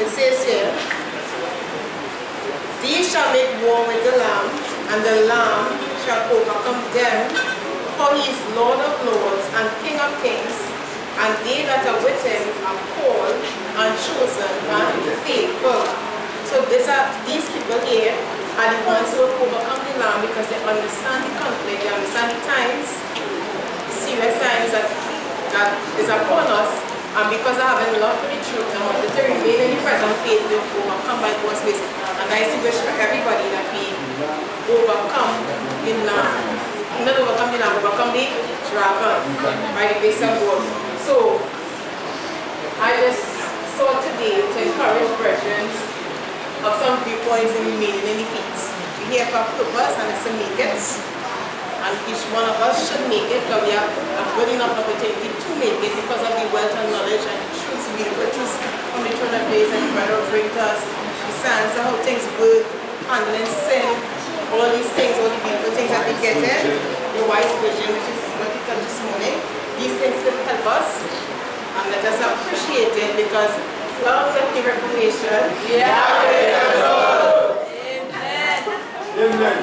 It says here, these shall make war with the Lamb, and the Lamb shall overcome them, for he is Lord of lords and King of kings, and they that are with him are called and chosen and faithful. So these people here are the ones who will overcome the Lamb because they understand the conflict, they understand the times, the serious times that is upon us, and because of having love for the truth and wanted to remain in the present faith, we will overcome by God's grace. And I wish for everybody that we overcome the Lamb. Not overcome the Lamb, overcome the dragon by the grace of God. So, I just sought today to encourage brethren of some viewpoints in remaining in the faith. We're here for a purpose, and it's to make it. And each one of us should make it, because we have a good enough opportunity to make it because of the wealth and knowledge and truths, beautiful truths from the throne of grace and the brother bring to us. The science of how things work, handling sin, all these things, all the beautiful things that we get in, the wise vision, which is what we touched this morning. These things will help us, and let us appreciate it, because love with the reformation. Amen. Amen.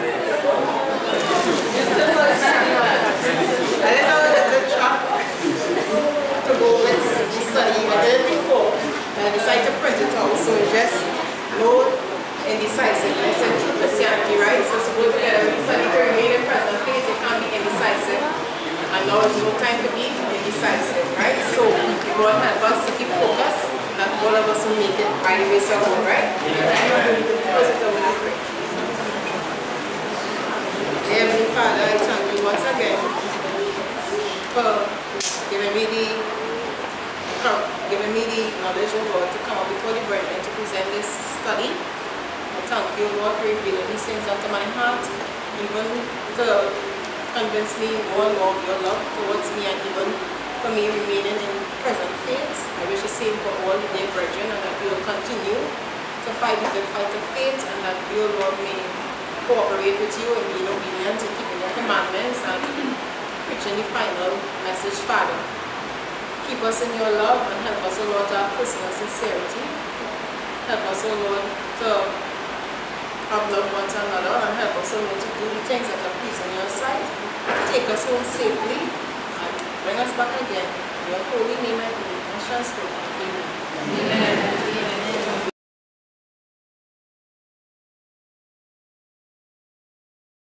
And let's have a little track to go with the study. I did it before, and I decided to print it out, so just know indecisiveness and true Christianity, right? So to go together with study to remain in present faith, it can't be indecisive. And now is no time to be indecisive, right? So God help us to keep focused, that all of us will make it by the grace of God, right? Close it up with a prayer. Heavenly Father, I thank you once again for giving me the knowledge of God to come up before the brethren to present this study. I thank you, Lord, for revealing these things unto my heart, even to convince me more and more of your love towards me, and even for me remaining in present faith. I wish the same for all the dear brethren, and that we will continue to fight the good fight of faith, and that you, Lord, may cooperate with you and be obedient to keeping your commandments and preaching the final message, Father. Keep us in your love and help us, O Lord, to have personal sincerity. Help us, O Lord, to have love one to another, and help us, O Lord, to do the things that are pleasing in your sight. Take us home safely and bring us back again. In your holy name I pray, and shall speak. Amen. Amen.